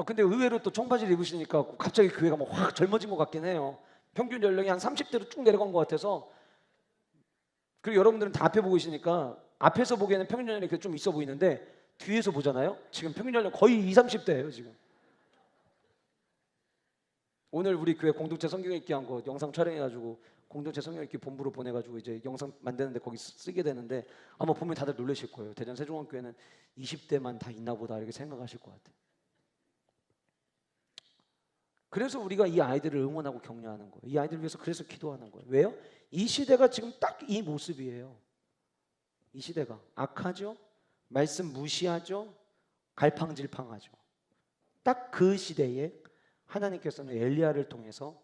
S1: 근데 의외로 또 청바지를 입으시니까 갑자기 교회가 막 확 젊어진 것 같긴 해요. 평균 연령이 한 30대로 쭉 내려간 것 같아서. 그리고 여러분들은 다 앞에 보고 계시니까 앞에서 보기에는 평균 연령이 좀 있어 보이는데 뒤에서 보잖아요. 지금 평균 연령 거의 20, 30대예요 지금. 오늘 우리 교회 공동체 성경 읽기 한 거 영상 촬영해가지고 공동체 성령 읽기 본부로 보내가지고 이제 영상 만드는데 거기 쓰게 되는데 아마 보면 다들 놀라실 거예요. 대전 세종학교에는 20대만 다 있나 보다 이렇게 생각하실 것 같아요. 그래서 우리가 이 아이들을 응원하고 격려하는 거예요. 이 아이들을 위해서 그래서 기도하는 거예요. 왜요? 이 시대가 지금 딱 이 모습이에요. 이 시대가 악하죠? 말씀 무시하죠? 갈팡질팡하죠. 딱 그 시대에 하나님께서는 엘리야를 통해서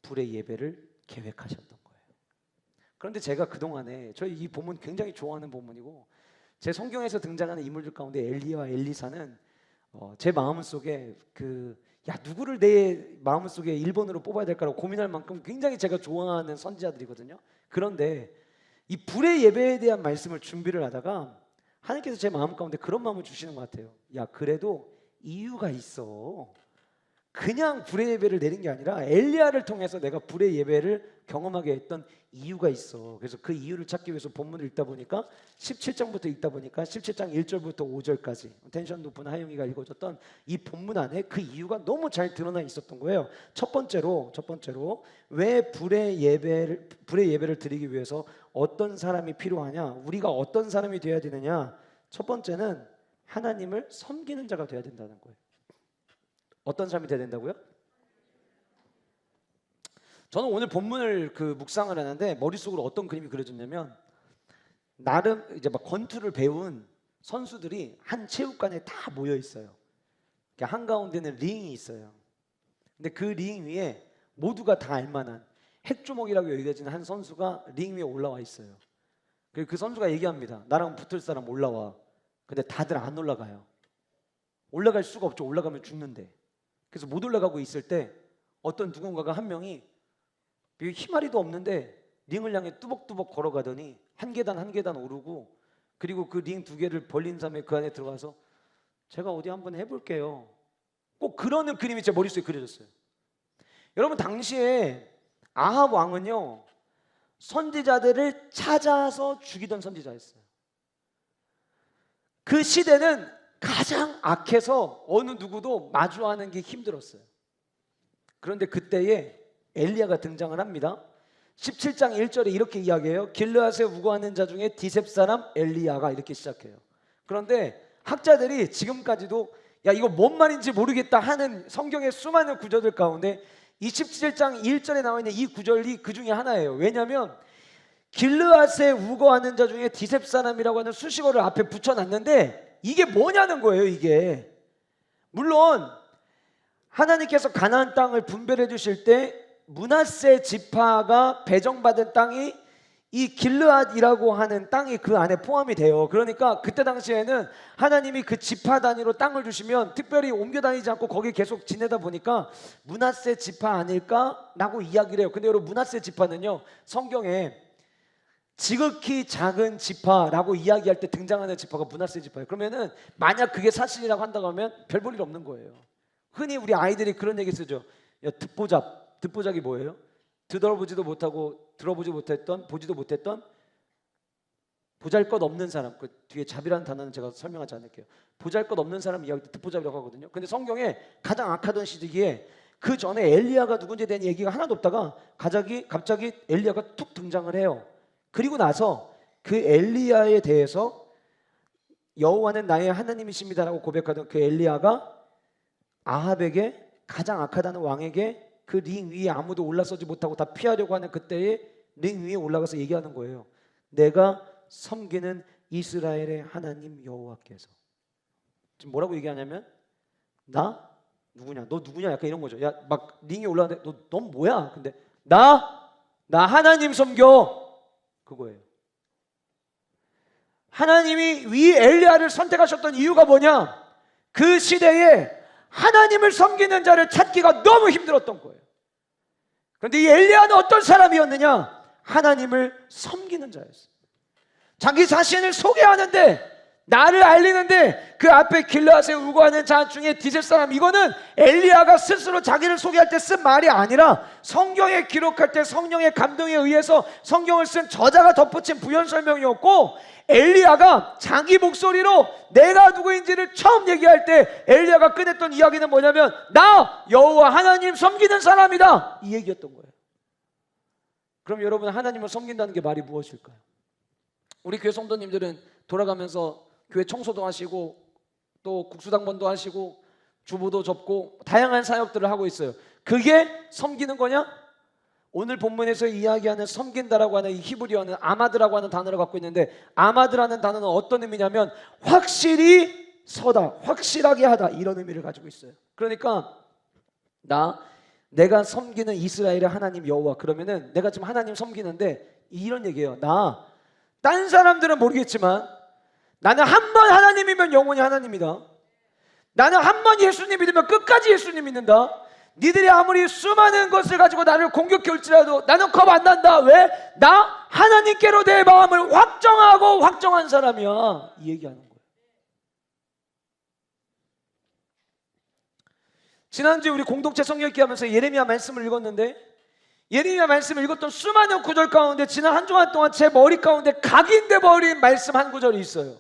S1: 불의 예배를 계획하셨던 거예요. 그런데 제가 그동안에 저희 이 본문 굉장히 좋아하는 본문이고 제 성경에서 등장하는 인물들 가운데 엘리야와 엘리사는 제 마음속에 누구를 내 마음속에 1번으로 뽑아야 될까라고 고민할 만큼 굉장히 제가 좋아하는 선지자들이거든요. 그런데 이 불의 예배에 대한 말씀을 준비를 하다가 하나님께서 제 마음 가운데 그런 마음을 주시는 것 같아요. 야, 그래도 이유가 있어. 그냥 불의 예배를 내린 게 아니라 엘리야를 통해서 내가 불의 예배를 경험하게 했던 이유가 있어. 그래서 그 이유를 찾기 위해서 본문을 읽다 보니까 17장부터 읽다 보니까 17장 1절부터 5절까지 텐션 높은 하영이가 읽어줬던 이 본문 안에 그 이유가 너무 잘 드러나 있었던 거예요. 첫 번째로 왜 불의 예배를 드리기 위해서 어떤 사람이 필요하냐, 우리가 어떤 사람이 되어야 되느냐. 첫 번째는 하나님을 섬기는 자가 되어야 된다는 거예요. 어떤 사람이 돼야 된다고요? 저는 오늘 본문을 묵상을 하는데 머릿속으로 어떤 그림이 그려졌냐면 나름 이제 막 권투를 배운 선수들이 한 체육관에 다 모여 있어요. 한가운데는 링이 있어요. 근데 그 링 위에 모두가 다 알만한 핵주먹이라고 여겨지는 한 선수가 링 위에 올라와 있어요. 그리고 그 선수가 얘기합니다. 나랑 붙을 사람 올라와. 근데 다들 안 올라가요. 올라갈 수가 없죠. 올라가면 죽는데. 그래서 못 올라가고 있을 때 어떤 누군가가 한 명이 희마리도 없는데 링을 향해 뚜벅뚜벅 걸어가더니 한 계단 한 계단 오르고 그리고 그 링 2개를 벌린 다음에 그 안에 들어가서 제가 어디 한번 해볼게요. 꼭 그러는 그림이 제 머릿속에 그려졌어요. 여러분, 당시에 아합 왕은요 선지자들을 찾아서 죽이던 선지자였어요. 그 시대는 가장 악해서 어느 누구도 마주하는 게 힘들었어요. 그런데 그때에 엘리야가 등장을 합니다. 17장 1절에 이렇게 이야기해요. 길르앗에 우거하는 자 중에 디셉 사람 엘리야가 이렇게 시작해요. 그런데 학자들이 지금까지도 야 이거 뭔 말인지 모르겠다 하는 성경의 수많은 구절들 가운데 27장 1절에 나와 있는 이 구절이 그 중에 하나예요. 왜냐하면 길르앗에 우거하는 자 중에 디셉 사람이라고 하는 수식어를 앞에 붙여놨는데 이게 뭐냐는 거예요. 이게 물론 하나님께서 가나안 땅을 분별해 주실 때 므낫세 지파가 배정받은 땅이 이 길르앗이라고 하는 땅이 그 안에 포함이 돼요. 그러니까 그때 당시에는 하나님이 그 지파 단위로 땅을 주시면 특별히 옮겨 다니지 않고 거기 계속 지내다 보니까 므낫세 지파 아닐까라고 이야기를 해요. 근데 여러분, 므낫세 지파는요 성경에 지극히 작은 지파라고 이야기할 때 등장하는 지파가 므낫세 지파예요. 그러면은 만약 그게 사실이라고 한다고 하면 별 볼 일 없는 거예요. 흔히 우리 아이들이 그런 얘기 쓰죠. 야, 듣보잡이 뭐예요? 들어보지도 못하고 들어보지 못했던, 보지도 못했던 보잘것없는 사람. 그 뒤에 잡이라는 단어는 제가 설명하지 않을게요. 보잘것없는 사람 이야기 때 듣보잡이라고 하거든요. 근데 성경에 가장 악하던 시기에 그 전에 엘리야가 누군지에 대한 얘기가 하나도 없다가 갑자기 엘리야가 툭 등장을 해요. 그리고 나서 그 엘리야에 대해서 여호와는 나의 하나님이십니다라고 고백하던 그 엘리야가 아합에게, 가장 악하다는 왕에게 그 링 위에 아무도 올라서지 못하고 다 피하려고 하는 그때에 링 위에 올라가서 얘기하는 거예요. 내가 섬기는 이스라엘의 하나님 여호와께서. 지금 뭐라고 얘기하냐면 나? 누구냐? 너 누구냐? 약간 이런 거죠. 야, 막 링에 올라가는데 넌 뭐야? 근데 나 하나님 섬겨. 그거예요. 하나님이 위 엘리야를 선택하셨던 이유가 뭐냐? 그 시대에 하나님을 섬기는 자를 찾기가 너무 힘들었던 거예요. 그런데 이 엘리야는 어떤 사람이었느냐? 하나님을 섬기는 자였어요. 자기 자신을 소개하는데, 나를 알리는데 그 앞에 길르앗에 우거하는 자 중에 디셉 사람, 이거는 엘리야가 스스로 자기를 소개할 때 쓴 말이 아니라 성경에 기록할 때 성령의 감동에 의해서 성경을 쓴 저자가 덧붙인 부연 설명이었고, 엘리야가 자기 목소리로 내가 누구인지를 처음 얘기할 때 엘리야가 꺼냈던 이야기는 뭐냐면 나 여호와 하나님 섬기는 사람이다, 이 얘기였던 거예요. 그럼 여러분, 하나님을 섬긴다는 게 말이 무엇일까요? 우리 교회 성도님들은 돌아가면서 교회 청소도 하시고 또 국수당번도 하시고 주보도 접고 다양한 사역들을 하고 있어요. 그게 섬기는 거냐? 오늘 본문에서 이야기하는 섬긴다라고 하는 이 히브리어는 아마드라고 하는 단어를 갖고 있는데, 아마드라는 단어는 어떤 의미냐면 확실히 서다, 확실하게 하다, 이런 의미를 가지고 있어요. 그러니까 내가 섬기는 이스라엘의 하나님 여호와, 그러면은 내가 지금 하나님 섬기는데 이런 얘기예요. 딴 사람들은 모르겠지만 나는 한 번 하나님이면 영원히 하나님이다. 나는 한 번 예수님 믿으면 끝까지 예수님 믿는다. 니들이 아무리 수많은 것을 가지고 나를 공격해 올지라도 나는 겁 안 난다. 왜? 나 하나님께로 내 마음을 확정하고 확정한 사람이야, 이 얘기하는 거예요. 지난주에 우리 공동체 성경읽기 하면서 예레미야 말씀을 읽었는데, 예레미야 말씀을 읽었던 수많은 구절 가운데 지난 한 주간 동안 제 머리 가운데 각인돼 버린 말씀 한 구절이 있어요.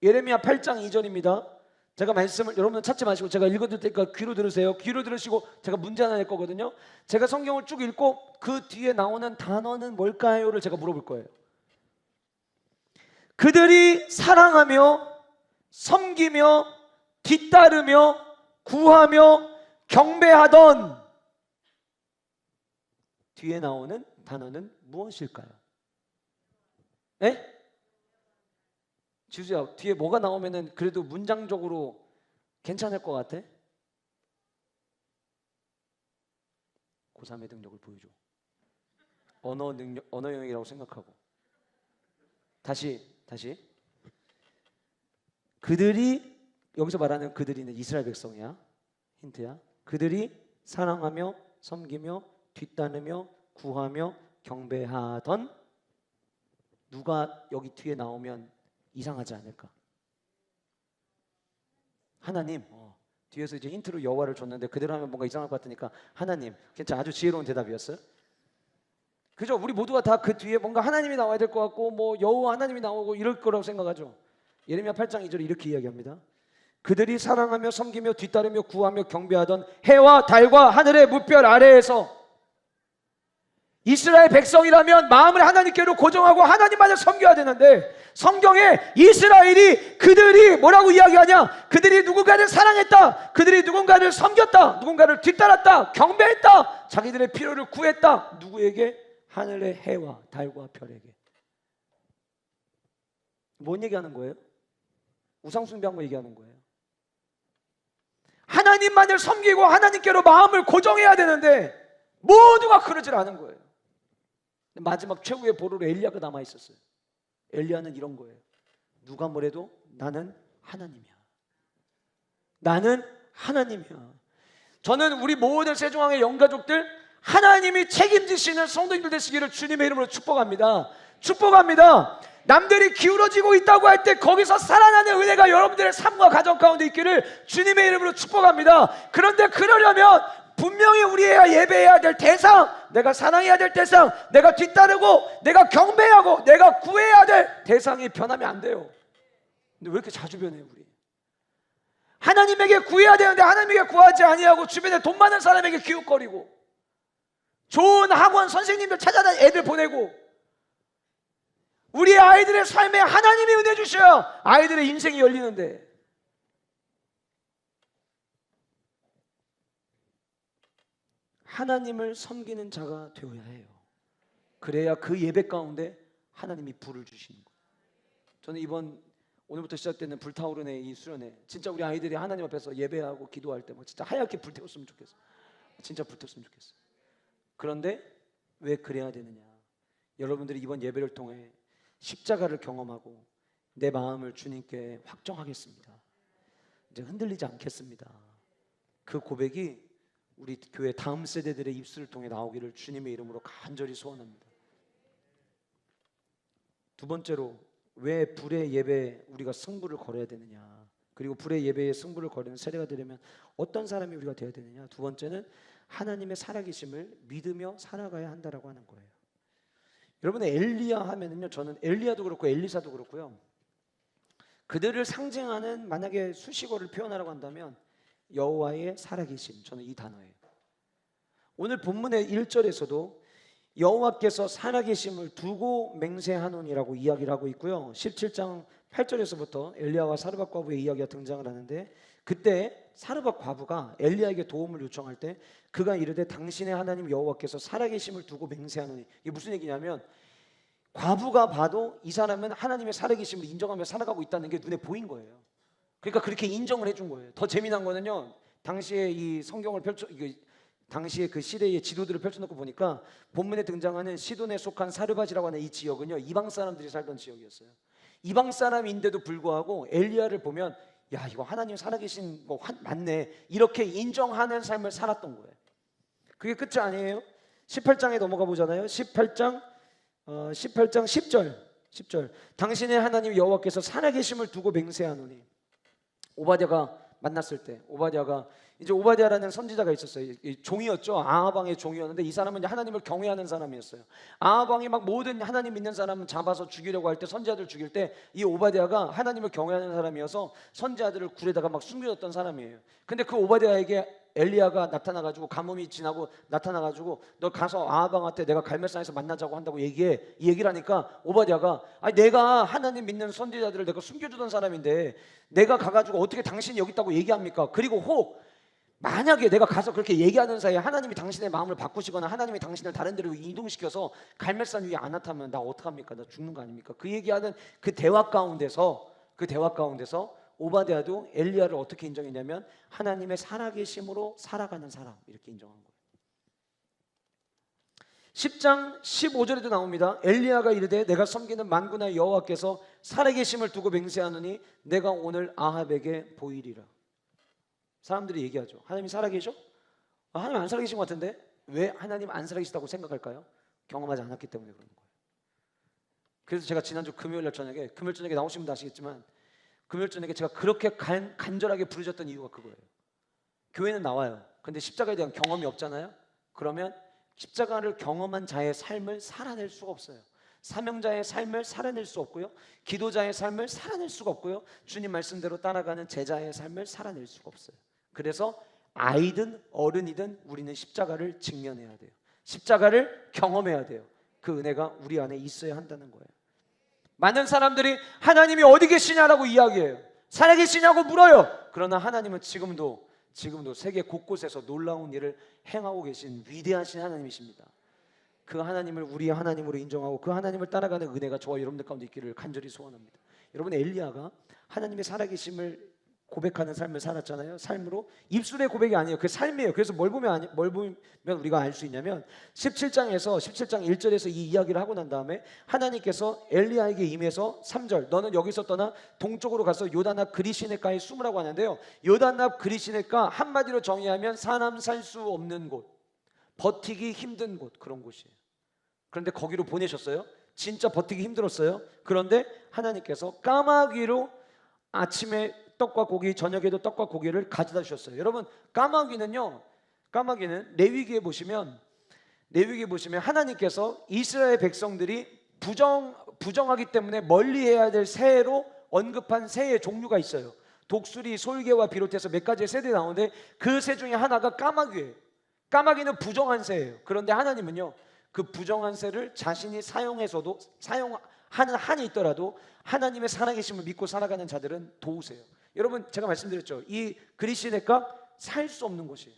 S1: 예레미야 8장 2절입니다. 제가 말씀을 여러분은 찾지 마시고 제가 읽어드릴 테니까 귀로 들으세요. 귀로 들으시고 제가 문제 하나 낼 거거든요. 제가 성경을 쭉 읽고 그 뒤에 나오는 단어는 뭘까요?를 제가 물어볼 거예요. 그들이 사랑하며 섬기며 뒤따르며 구하며 경배하던, 뒤에 나오는 단어는 무엇일까요? 네? 지수야, 뒤에 뭐가 나오면은 그래도 문장적으로 괜찮을 것 같아? 고3의 능력을 보여줘. 언어 영역이라고 생각하고. 다시. 그들이, 여기서 말하는 그들이는 이스라엘 백성이야. 힌트야. 그들이 사랑하며 섬기며 뒤따르며 구하며 경배하던, 누가 여기 뒤에 나오면 이상하지 않을까? 하나님. 뒤에서 이제 힌트로 여호와를 줬는데 그대로 하면 뭔가 이상할 것 같으니까 하나님. 괜찮아, 아주 지혜로운 대답이었어요. 그죠? 우리 모두가 다 그 뒤에 뭔가 하나님이 나와야 될 것 같고 뭐 여호와 하나님이 나오고 이럴 거라고 생각하죠. 예레미야 8장 2절에 이렇게 이야기합니다. 그들이 사랑하며 섬기며 뒤따르며 구하며 경배하던 해와 달과 하늘의 무별 아래에서, 이스라엘 백성이라면 마음을 하나님께로 고정하고 하나님만을 섬겨야 되는데, 성경에 이스라엘이, 그들이 뭐라고 이야기하냐? 그들이 누군가를 사랑했다, 그들이 누군가를 섬겼다, 누군가를 뒤따랐다, 경배했다, 자기들의 필요를 구했다. 누구에게? 하늘의 해와 달과 별에게. 뭔 얘기하는 거예요? 우상 숭배한 거 얘기하는 거예요. 하나님만을 섬기고 하나님께로 마음을 고정해야 되는데 모두가 그러질 않은 거예요. 마지막 최후의 보루로 엘리야가 남아 있었어요. 엘리야는 이런 거예요. 누가 뭐래도 나는 하나님이야. 나는 하나님이야. 저는 우리 모든 세종왕의 영가족들 하나님이 책임지시는 성도님들 되시기를 주님의 이름으로 축복합니다. 축복합니다. 남들이 기울어지고 있다고 할 때 거기서 살아나는 은혜가 여러분들의 삶과 가정 가운데 있기를 주님의 이름으로 축복합니다. 그런데 그러려면 분명히 우리가 예배해야 될 대상, 내가 사랑해야 될 대상, 내가 뒤따르고 내가 경배하고 내가 구해야 될 대상이 변하면 안 돼요. 근데 왜 이렇게 자주 변해요? 우리 하나님에게 구해야 되는데 하나님에게 구하지 아니하고 주변에 돈 많은 사람에게 기웃거리고 좋은 학원 선생님들 찾아다니 애들 보내고, 우리 아이들의 삶에 하나님이 은혜 주셔야 아이들의 인생이 열리는데, 하나님을 섬기는 자가 되어야 해요. 그래야 그 예배 가운데 하나님이 불을 주시는 거예요. 저는 오늘부터 시작되는 불타오르네 이 수련회, 진짜 우리 아이들이 하나님 앞에서 예배하고 기도할 때 진짜 하얗게 불태웠으면 좋겠어. 진짜 불태웠으면 좋겠어. 그런데 왜 그래야 되느냐? 여러분들이 이번 예배를 통해 십자가를 경험하고 내 마음을 주님께 확정하겠습니다. 이제 흔들리지 않겠습니다. 그 고백이 우리 교회 다음 세대들의 입술을 통해 나오기를 주님의 이름으로 간절히 소원합니다. 두 번째로, 왜 불의 예배 우리가 승부를 걸어야 되느냐, 그리고 불의 예배에 승부를 거리는 세대가 되려면 어떤 사람이 우리가 되어야 되느냐. 두 번째는 하나님의 살아계심을 믿으며 살아가야 한다라고 하는 거예요. 여러분, 엘리야 하면은요, 저는 엘리야도 그렇고 엘리사도 그렇고요, 그들을 상징하는 만약에 수식어를 표현하라고 한다면 여호와의 살아계심, 저는 이 단어예요. 오늘 본문의 1절에서도 여호와께서 살아계심을 두고 맹세하노니라고 이야기를 하고 있고요. 17장 8절에서부터 엘리야와 사르밧 과부의 이야기가 등장을 하는데, 그때 사르밧 과부가 엘리야에게 도움을 요청할 때 그가 이르되 당신의 하나님 여호와께서 살아계심을 두고 맹세하노니, 이게 무슨 얘기냐면 과부가 봐도 이 사람은 하나님의 살아계심을 인정하며 살아가고 있다는 게 눈에 보인 거예요. 그러니까 그렇게 인정을 해준 거예요. 더 재미난 거는요, 당시에 이 성경을 당시에 그 시대의 지도들을 펼쳐놓고 보니까 본문에 등장하는 시돈에 속한 사르밧이라고 하는 이 지역은요, 이방 사람들이 살던 지역이었어요. 이방 사람인데도 불구하고 엘리야를 보면 야, 이거 하나님 살아계신 거 맞네, 이렇게 인정하는 삶을 살았던 거예요. 그게 끝이 아니에요. 18장에 넘어가 보잖아요. 18장 10절 당신의 하나님 여호와께서 살아계심을 두고 맹세하노니, 오바댜가 만났을 때, 오바댜라는 선지자가 있었어요. 종이었죠. 아합 왕의 종이었는데 이 사람은 하나님을 경외하는 사람이었어요. 아합 왕이 막 모든 하나님 믿는 사람 잡아서 죽이려고 할 때, 선지자들 죽일 때 이 오바댜가 하나님을 경외하는 사람이어서 선지자들을 굴에다가 막 숨겨줬던 사람이에요. 근데 그 오바댜에게 엘리야가 나타나가지고, 가뭄이 지나고 나타나가지고 너 가서 아합 왕한테 내가 갈멜산에서 만나자고 한다고 얘기해. 이 얘기를 하니까 오바댜가 내가 하나님 믿는 선지자들을 내가 숨겨주던 사람인데 내가 가가지고 어떻게 당신이 여기 있다고 얘기합니까? 그리고 혹 만약에 내가 가서 그렇게 얘기하는 사이에 하나님이 당신의 마음을 바꾸시거나 하나님이 당신을 다른 데로 이동시켜서 갈멜산 위에 안 나타나면 나 어떡합니까? 나 죽는 거 아닙니까? 그 얘기하는 그 대화 가운데서 오바댜도 엘리야를 어떻게 인정했냐면 하나님의 살아계심으로 살아가는 사람, 이렇게 인정한 거예요. 10장 15절에도 나옵니다. 엘리야가 이르되 내가 섬기는 만군의 여호와께서 살아계심을 두고 맹세하노니 내가 오늘 아합에게 보이리라. 사람들이 얘기하죠. 하나님이 살아계셔? 하나님 안 살아계신 것 같은데 왜 하나님 안 살아계시다고 생각할까요? 경험하지 않았기 때문에 그런 거예요. 그래서 제가 지난주 금요일 저녁에 나오신 분도 아시겠지만, 금요일 저녁에 제가 그렇게 간절하게 부르짖었던 이유가 그거예요. 교회는 나와요. 근데 십자가에 대한 경험이 없잖아요. 그러면 십자가를 경험한 자의 삶을 살아낼 수가 없어요. 사명자의 삶을 살아낼 수 없고요, 기도자의 삶을 살아낼 수가 없고요, 주님 말씀대로 따라가는 제자의 삶을 살아낼 수가 없어요. 그래서 아이든 어른이든 우리는 십자가를 직면해야 돼요. 십자가를 경험해야 돼요. 그 은혜가 우리 안에 있어야 한다는 거예요. 많은 사람들이 하나님이 어디 계시냐라고 이야기해요. 살아계시냐고 물어요. 그러나 하나님은 지금도 세계 곳곳에서 놀라운 일을 행하고 계신 위대하신 하나님이십니다. 그 하나님을 우리의 하나님으로 인정하고 그 하나님을 따라가는 은혜가 저와 여러분들 가운데 있기를 간절히 소원합니다. 여러분, 엘리야가 하나님의 살아계심을 고백하는 삶을 살았잖아요. 삶으로, 입술의 고백이 아니에요. 그 삶이에요. 그래서 뭘 보면 우리가 알 수 있냐면 17장 1절에서 이 이야기를 하고 난 다음에 하나님께서 엘리야에게 임해서 3절 너는 여기서 떠나 동쪽으로 가서 요단앞 그리시네가에 숨으라고 하는데요. 요단앞 그리시네가 한마디로 정의하면 사람 살 수 없는 곳, 버티기 힘든 곳, 그런 곳이에요. 그런데 거기로 보내셨어요. 진짜 버티기 힘들었어요. 그런데 하나님께서 까마귀로 아침에 떡과 고기, 저녁에도 떡과 고기를 가져다 주셨어요. 여러분, 까마귀는 레위기에 보시면 하나님께서 이스라엘 백성들이 부정하기 때문에 멀리해야 될 새로 언급한 새의 종류가 있어요. 독수리, 솔개와 비롯해서 몇 가지의 새들이 나오는데 그 새 중에 하나가 까마귀예요. 까마귀는 부정한 새예요. 그런데 하나님은요, 그 부정한 새를 자신이 사용하는 한이 있더라도 하나님의 살아계심을 믿고 살아가는 자들은 도우세요. 여러분, 제가 말씀드렸죠. 이 그리시네가 살 수 없는 곳이에요.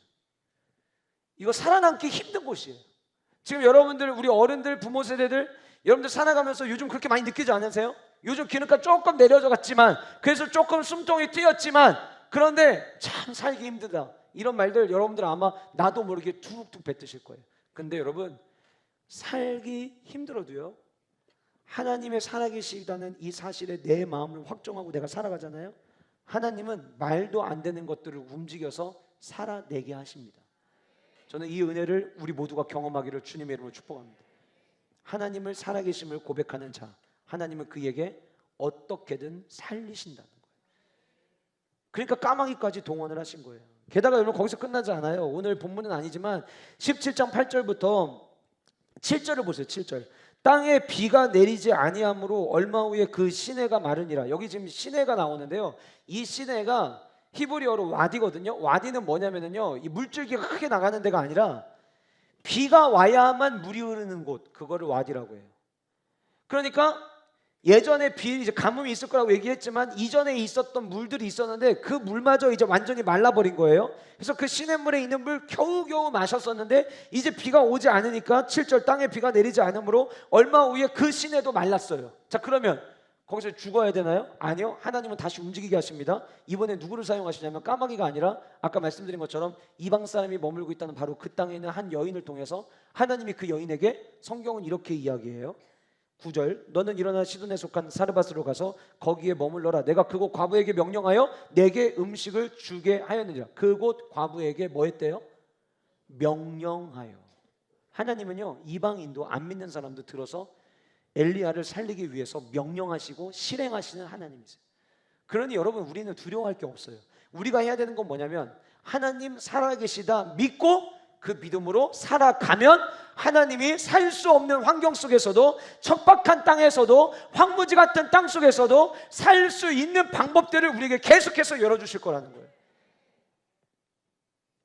S1: 이거 살아남기 힘든 곳이에요. 지금 여러분들, 우리 어른들, 부모 세대들, 여러분들 살아가면서 요즘 그렇게 많이 느끼지 않으세요? 요즘 기능가 조금 내려져 갔지만, 그래서 조금 숨통이 트였지만, 그런데 참 살기 힘들다, 이런 말들 여러분들 아마 나도 모르게 툭툭 뱉으실 거예요. 근데 여러분, 살기 힘들어도요, 하나님의 살아계시다는 이 사실에 내 마음을 확정하고 내가 살아가잖아요. 하나님은 말도 안 되는 것들을 움직여서 살아내게 하십니다. 저는 이 은혜를 우리 모두가 경험하기를 주님의 이름으로 축복합니다. 하나님을 살아계심을 고백하는 자, 하나님은 그에게 어떻게든 살리신다는 거예요. 그러니까 까마귀까지 동원을 하신 거예요. 게다가 여러분, 거기서 끝나지 않아요. 오늘 본문은 아니지만 17장 8절부터 7절을 보세요. 7절. 땅에 비가 내리지 아니함으로 얼마 후에 그 시내가 마르니라. 여기 지금 시내가 나오는데요, 이 시내가 히브리어로 와디거든요. 와디는 뭐냐면요, 이 물줄기가 크게 나가는 데가 아니라 비가 와야만 물이 흐르는 곳, 그거를 와디라고 해요. 그러니까 예전에 비 이제 가뭄이 있을 거라고 얘기했지만 이전에 있었던 물들이 있었는데 그 물마저 이제 완전히 말라버린 거예요. 그래서 그 시냇물에 있는 물 겨우겨우 마셨었는데 이제 비가 오지 않으니까 7절 땅에 비가 내리지 않으므로 얼마 후에 그 시내도 말랐어요. 자, 그러면 거기서 죽어야 되나요? 아니요. 하나님은 다시 움직이게 하십니다. 이번에 누구를 사용하시냐면 까마귀가 아니라 아까 말씀드린 것처럼 이방 사람이 머물고 있다는 바로 그 땅에 있는 한 여인을 통해서 하나님이 그 여인에게, 성경은 이렇게 이야기해요. 9절, 너는 일어나 시돈에 속한 사르밧으로 가서 거기에 머물러라. 내가 그곳 과부에게 명령하여 내게 음식을 주게 하였느니라. 그곳 과부에게 뭐 했대요? 명령하여. 하나님은요, 이방인도 안 믿는 사람도 들어서 엘리야를 살리기 위해서 명령하시고 실행하시는 하나님이세요. 그러니 여러분, 우리는 두려워할 게 없어요. 우리가 해야 되는 건 뭐냐면 하나님 살아계시다 믿고 그 믿음으로 살아가면 하나님이 살 수 없는 환경 속에서도, 척박한 땅에서도, 황무지 같은 땅 속에서도 살 수 있는 방법들을 우리에게 계속해서 열어주실 거라는 거예요.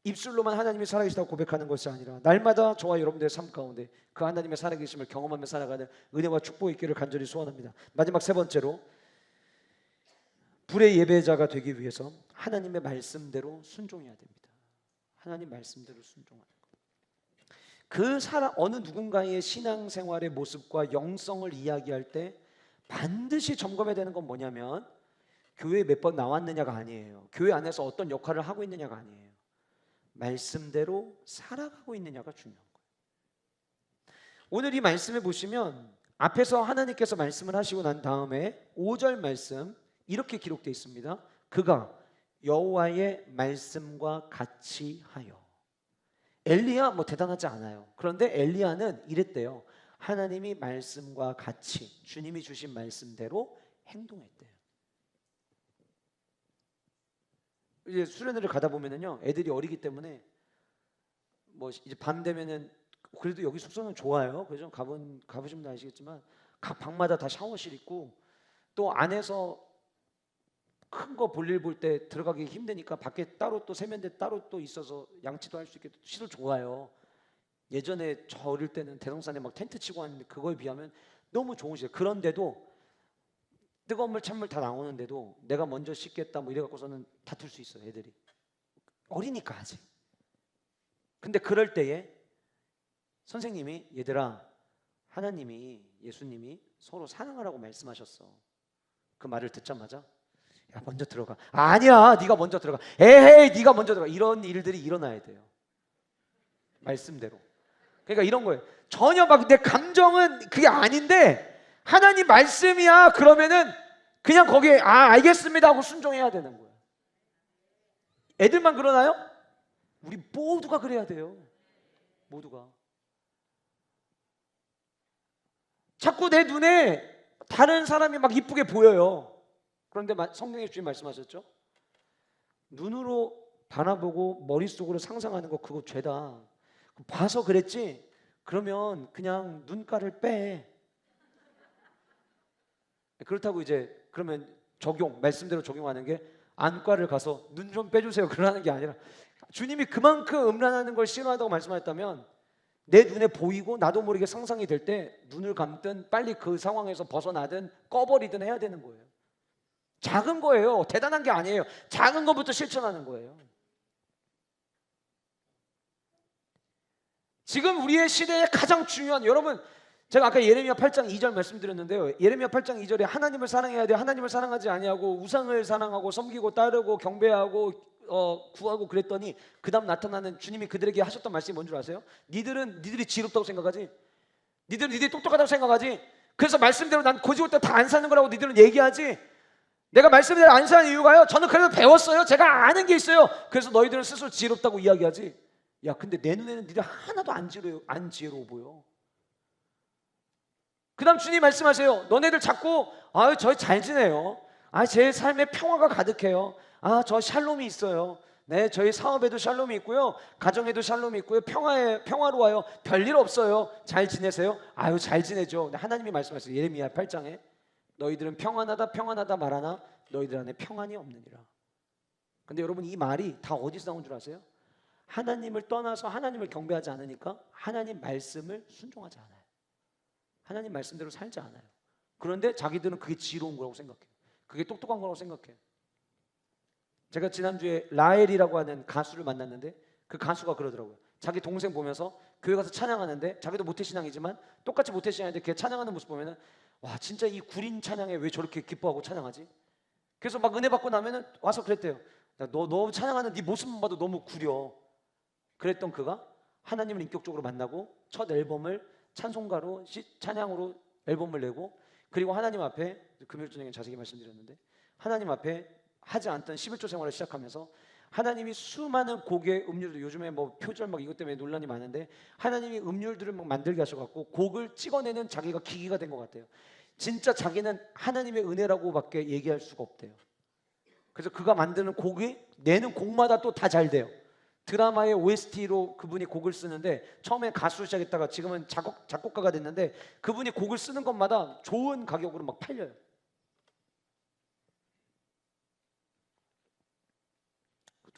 S1: 입술로만 하나님이 살아계시다고 고백하는 것이 아니라 날마다 저와 여러분들의 삶 가운데 그 하나님의 살아계심을 경험하며 살아가는 은혜와 축복이 있기를 간절히 소원합니다. 마지막 세 번째로, 불의 예배자가 되기 위해서 하나님의 말씀대로 순종해야 됩니다. 하나님 말씀대로 순종하는 것. 그 사람, 어느 누군가의 신앙생활의 모습과 영성을 이야기할 때 반드시 점검해야 되는 건 뭐냐면 교회에 몇 번 나왔느냐가 아니에요. 교회 안에서 어떤 역할을 하고 있느냐가 아니에요. 말씀대로 살아가고 있느냐가 중요한 거예요. 오늘 이 말씀에 보시면 앞에서 하나님께서 말씀을 하시고 난 다음에 5절 말씀 이렇게 기록되어 있습니다. 그가 여호와의 말씀과 같이 하여. 엘리야 뭐 대단하지 않아요. 그런데 엘리야는 이랬대요. 하나님이 말씀과 같이 주님이 주신 말씀대로 행동했대요. 이제 수련회를 가다 보면은요, 애들이 어리기 때문에 뭐 이제 밤 되면은, 그래도 여기 숙소는 좋아요. 그죠? 가보신 분 아시겠지만 각 방마다 다 샤워실 있고, 또 안에서 큰 거 볼일 볼 때 들어가기 힘드니까 밖에 따로 또 세면대 따로 또 있어서 양치도 할 수 있게 시설 좋아요. 예전에 저 어릴 때는 대동산에 막 텐트 치고 왔는데 그거에 비하면 너무 좋은 시설. 그런데도 뜨거운 물 찬물 다 나오는데도 내가 먼저 씻겠다 뭐 이래 갖고서는 다툴 수 있어요. 애들이 어리니까 아직. 근데 그럴 때에 선생님이, 얘들아, 하나님이, 예수님이 서로 사랑하라고 말씀하셨어. 그 말을 듣자마자 야, 먼저 들어가. 아니야, 네가 먼저 들어가. 에헤이, 네가 먼저 들어가. 이런 일들이 일어나야 돼요. 말씀대로. 그러니까 이런 거예요. 전혀 막 내 감정은 그게 아닌데 하나님 말씀이야 그러면은 그냥 거기에 알겠습니다 하고 순종해야 되는 거예요. 애들만 그러나요? 우리 모두가 그래야 돼요. 모두가. 자꾸 내 눈에 다른 사람이 막 이쁘게 보여요. 그런데 성경에 주님 말씀하셨죠? 눈으로 바라보고 머릿속으로 상상하는 거 그거 죄다. 봐서 그랬지? 그러면 그냥 눈가를 빼. 그렇다고 이제 그러면 말씀대로 적용하는 게 안과를 가서 눈 좀 빼주세요 그러는 게 아니라, 주님이 그만큼 음란하는 걸 싫어한다고 말씀하셨다면 내 눈에 보이고 나도 모르게 상상이 될 때 눈을 감든 빨리 그 상황에서 벗어나든 꺼버리든 해야 되는 거예요. 작은 거예요. 대단한 게 아니에요. 작은 것부터 실천하는 거예요. 지금 우리의 시대에 가장 중요한, 여러분, 제가 아까 예레미야 8장 2절 말씀드렸는데요. 예레미야 8장 2절에 하나님을 사랑해야 돼. 하나님을 사랑하지 아니하고 우상을 사랑하고 섬기고 따르고 경배하고 구하고 그랬더니 그 다음 나타나는 주님이 그들에게 하셨던 말씀이 뭔 줄 아세요? 니들이 지롭다고 생각하지? 니들이 똑똑하다고 생각하지? 그래서 말씀대로 난 고집을 때 다 안 사는 거라고 니들은 얘기하지? 내가 말씀대로 안 사는 이유가요, 저는 그래도 배웠어요. 제가 아는 게 있어요. 그래서 너희들은 스스로 지롭다고 이야기하지. 야, 근데 내 눈에는 니들 하나도 안 지혜로워 보여. 그 다음 주님 말씀하세요. 너네들 자꾸 저 잘 지내요. 제 삶에 평화가 가득해요. 저 샬롬이 있어요. 네, 저희 사업에도 샬롬이 있고요. 가정에도 샬롬이 있고요. 평화로워요. 별일 없어요. 잘 지내세요? 잘 지내죠. 근데 하나님이 말씀하세요. 예레미야 8장에 너희들은 평안하다 말하나 너희들 안에 평안이 없느니라. 근데 여러분, 이 말이 다 어디서 나온 줄 아세요? 하나님을 떠나서 하나님을 경배하지 않으니까 하나님 말씀을 순종하지 않아요. 하나님 말씀대로 살지 않아요. 그런데 자기들은 그게 지혜로운 거라고 생각해요. 그게 똑똑한 거라고 생각해요. 제가 지난주에 라엘이라고 하는 가수를 만났는데 그 가수가 그러더라고요. 자기 동생 보면서 교회 가서 찬양하는데 자기도 모태신앙이지만 똑같이 모태신앙인데 걔 찬양하는 모습 보면은 와 진짜 이 구린 찬양에 왜 저렇게 기뻐하고 찬양하지? 그래서 막 은혜 받고 나면은 와서 그랬대요. 너 찬양하는 네 모습만 봐도 너무 구려. 그랬던 그가 하나님을 인격적으로 만나고 첫 앨범을 찬송가로 찬양으로 앨범을 내고 그리고 하나님 앞에 금요일 저녁에 자세히 말씀드렸는데 하나님 앞에 하지 않던 11조 생활을 시작하면서 하나님이 수많은 곡의 음률들 요즘에 뭐 표절 막 이것 때문에 논란이 많은데 하나님이 음률들을 막 만들게 하셔갖고 곡을 찍어내는 자기가 기기가 된 것 같아요. 진짜 자기는 하나님의 은혜라고밖에 얘기할 수가 없대요. 그래서 그가 만드는 곡이 내는 곡마다 또 다 잘 돼요. 드라마의 OST로 그분이 곡을 쓰는데 처음에 가수 시작했다가 지금은 작곡가가 됐는데 그분이 곡을 쓰는 것마다 좋은 가격으로 막 팔려요.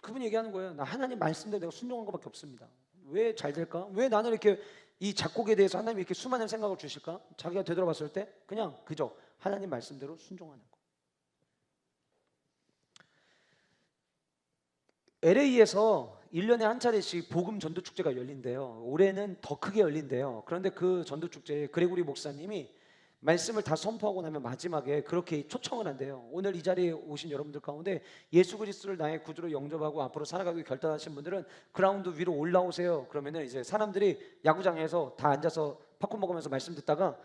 S1: 그분이 얘기하는 거예요. 나 하나님 말씀대로 내가 순종한 것밖에 없습니다. 왜 잘 될까? 왜 나는 이렇게 이 작곡에 대해서 하나님이 이렇게 수많은 생각을 주실까? 자기가 되돌아봤을 때 그냥 그저 하나님 말씀대로 순종하는 거. LA에서 1년에 한 차례씩 복음 전도 축제가 열린대요. 올해는 더 크게 열린대요. 그런데 그 전도 축제에 그레고리 목사님이 말씀을 다 선포하고 나면 마지막에 그렇게 초청을 한대요. 오늘 이 자리에 오신 여러분들 가운데 예수 그리스도를 나의 구주로 영접하고 앞으로 살아가기 결단하신 분들은 그라운드 위로 올라오세요. 그러면은 이제 사람들이 야구장에서 다 앉아서 팝콘 먹으면서 말씀 듣다가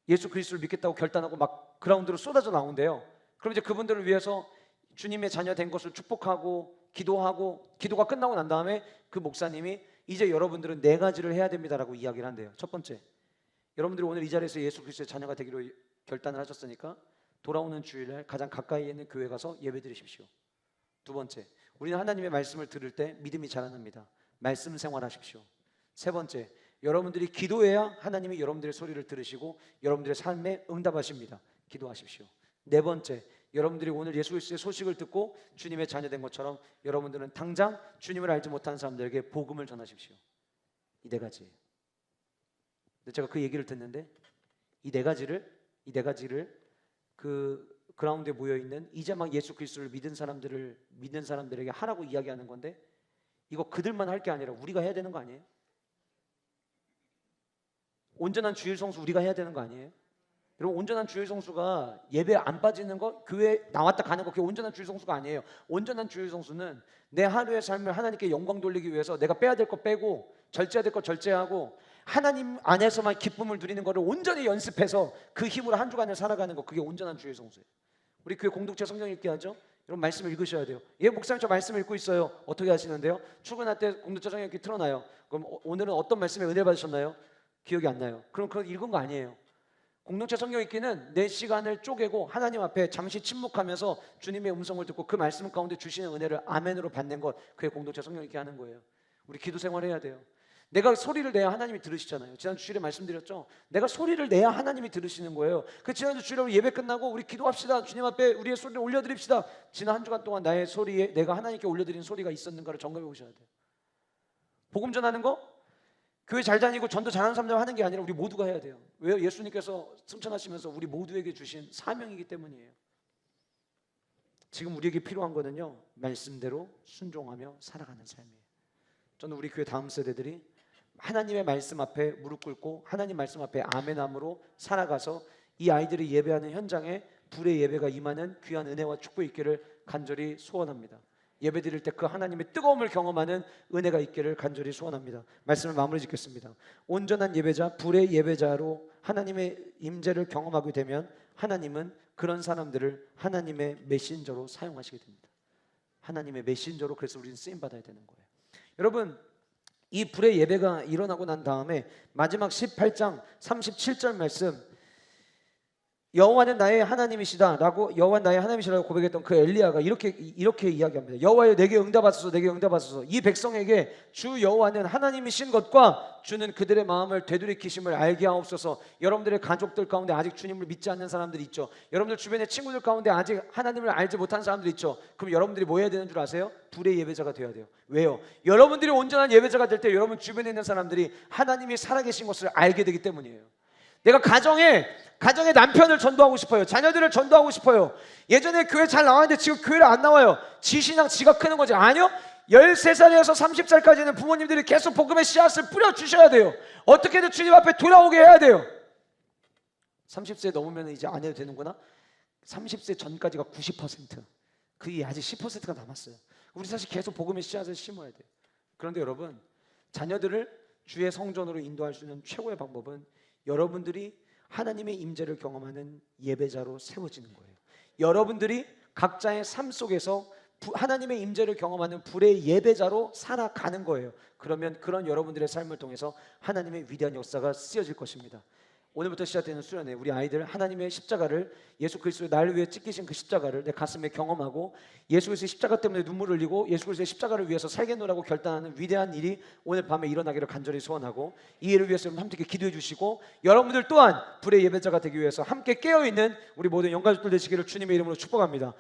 S1: 예수 그리스도를 믿겠다고 결단하고 막 그라운드로 쏟아져 나온대요. 그럼 이제 그분들을 위해서 주님의 자녀 된 것을 축복하고 기도하고 기도가 끝나고 난 다음에 그 목사님이 이제 여러분들은 4가지를 해야 됩니다라고 이야기를 한대요. 첫 번째, 여러분들이 오늘 이 자리에서 예수 그리스도의 자녀가 되기로 결단을 하셨으니까 돌아오는 주일날 가장 가까이 있는 교회 가서 예배드리십시오. 두 번째, 우리는 하나님의 말씀을 들을 때 믿음이 자라납니다. 말씀 생활하십시오. 세 번째, 여러분들이 기도해야 하나님이 여러분들의 소리를 들으시고 여러분들의 삶에 응답하십니다. 기도하십시오. 네 번째, 여러분들이 오늘 예수 그리스도의 소식을 듣고 주님의 자녀 된 것처럼 여러분들은 당장 주님을 알지 못하는 사람들에게 복음을 전하십시오. 이 4가지예요. 근데 제가 그 얘기를 듣는데 이 네 가지를 그 그라운드에 모여 있는 이제 막 예수 그리스도를 믿는 사람들에게 하라고 이야기하는 건데 이거 그들만 할 게 아니라 우리가 해야 되는 거 아니에요? 온전한 주일 성수 우리가 해야 되는 거 아니에요? 여러분 온전한 주일 성수가 예배 안 빠지는 거, 교회 나왔다 가는 거 그게 온전한 주일 성수가 아니에요. 온전한 주일 성수는 내 하루의 삶을 하나님께 영광 돌리기 위해서 내가 빼야 될 거 빼고 절제해야 될 거 절제하고 하나님 안에서만 기쁨을 누리는 거를 온전히 연습해서 그 힘으로 한 주간을 살아가는 거 그게 온전한 주일 성수예요. 우리 교회 공동체 성경 읽기 하죠. 여러분 말씀 읽으셔야 돼요. 예 목사님 저 말씀 읽고 있어요. 어떻게 하시는데요? 출근할 때 공동체 성경 읽기 틀어놔요. 그럼 오늘은 어떤 말씀에 은혜 받으셨나요? 기억이 안 나요. 그럼 그거 읽은 거 아니에요. 공동체 성경 읽기는 내 시간을 쪼개고 하나님 앞에 잠시 침묵하면서 주님의 음성을 듣고 그 말씀 가운데 주시는 은혜를 아멘으로 받는 것 그게 공동체 성경 읽기 하는 거예요. 우리 기도 생활해야 돼요. 내가 소리를 내야 하나님이 들으시잖아요. 지난주 주일에 말씀드렸죠. 내가 소리를 내야 하나님이 들으시는 거예요. 그 지난주 주일에 예배 끝나고 우리 기도합시다. 주님 앞에 우리의 소리를 올려드립시다. 지난 한 주간 동안 나의 소리에 내가 하나님께 올려드린 소리가 있었는가를 점검해 보셔야 돼요. 복음 전하는 거 교회 잘 다니고 전도 잘하는 사람들 하는 게 아니라 우리 모두가 해야 돼요. 왜요? 예수님께서 승천하시면서 우리 모두에게 주신 사명이기 때문이에요. 지금 우리에게 필요한 거는요 말씀대로 순종하며 살아가는 삶이에요. 저는 우리 교회 다음 세대들이 하나님의 말씀 앞에 무릎 꿇고 하나님 말씀 앞에 아멘함으로 살아가서 이 아이들이 예배하는 현장에 불의 예배가 임하는 귀한 은혜와 축복이 있기를 간절히 소원합니다. 예배 드릴 때 그 하나님의 뜨거움을 경험하는 은혜가 있기를 간절히 소원합니다. 말씀을 마무리 짓겠습니다. 온전한 예배자, 불의 예배자로 하나님의 임재를 경험하게 되면 하나님은 그런 사람들을 하나님의 메신저로 사용하시게 됩니다. 하나님의 메신저로 그래서 우리는 쓰임받아야 되는 거예요. 여러분 이 불의 예배가 일어나고 난 다음에 마지막 18장 37절 말씀 여호와는 나의 하나님이시다 라고 여호와는 나의 하나님이시라고 고백했던 그 엘리야가 이렇게 이야기합니다. 여호와여 내게 응답하소서 내게 응답하소서. 이 백성에게 주 여호와는 하나님이신 것과 주는 그들의 마음을 되돌이키심을 알게 하옵소서. 여러분들의 가족들 가운데 아직 주님을 믿지 않는 사람들이 있죠. 여러분들 주변의 친구들 가운데 아직 하나님을 알지 못한 사람들이 있죠. 그럼 여러분들이 뭐 해야 되는 줄 아세요? 불의 예배자가 되어야 돼요. 왜요? 여러분들이 온전한 예배자가 될 때 여러분 주변에 있는 사람들이 하나님이 살아계신 것을 알게 되기 때문이에요. 내가 가정에 남편을 전도하고 싶어요. 자녀들을 전도하고 싶어요. 예전에 교회 잘 나왔는데 지금 교회를 안 나와요. 지 신앙 지가 크는 거지. 아니요. 13살에서 30살까지는 부모님들이 계속 복음의 씨앗을 뿌려주셔야 돼요. 어떻게든 주님 앞에 돌아오게 해야 돼요. 30세 넘으면 이제 안 해도 되는구나. 30세 전까지가 90%. 그게 아직 10%가 남았어요. 우리 사실 계속 복음의 씨앗을 심어야 돼요. 그런데 여러분, 자녀들을 주의 성전으로 인도할 수 있는 최고의 방법은 여러분들이 하나님의 임재를 경험하는 예배자로 세워지는 거예요. 여러분들이 각자의 삶 속에서 하나님의 임재를 경험하는 불의 예배자로 살아가는 거예요. 그러면 그런 여러분들의 삶을 통해서 하나님의 위대한 역사가 쓰여질 것입니다. 오늘부터 시작되는 수련회, 우리 아이들 하나님의 십자가를, 예수 그리스도의 나를 위해 찢기신 그 십자가를 내 가슴에 경험하고 예수 그리스도의 십자가 때문에 눈물을 흘리고 예수 그리스도의 십자가를 위해서 살겠노라고 결단하는 위대한 일이 오늘 밤에 일어나기를 간절히 소원하고, 이 일을 위해서 여러분 함께 기도해 주시고, 여러분들 또한 불의 예배자가 되기 위해서 함께 깨어있는 우리 모든 영가족들 되시기를 주님의 이름으로 축복합니다.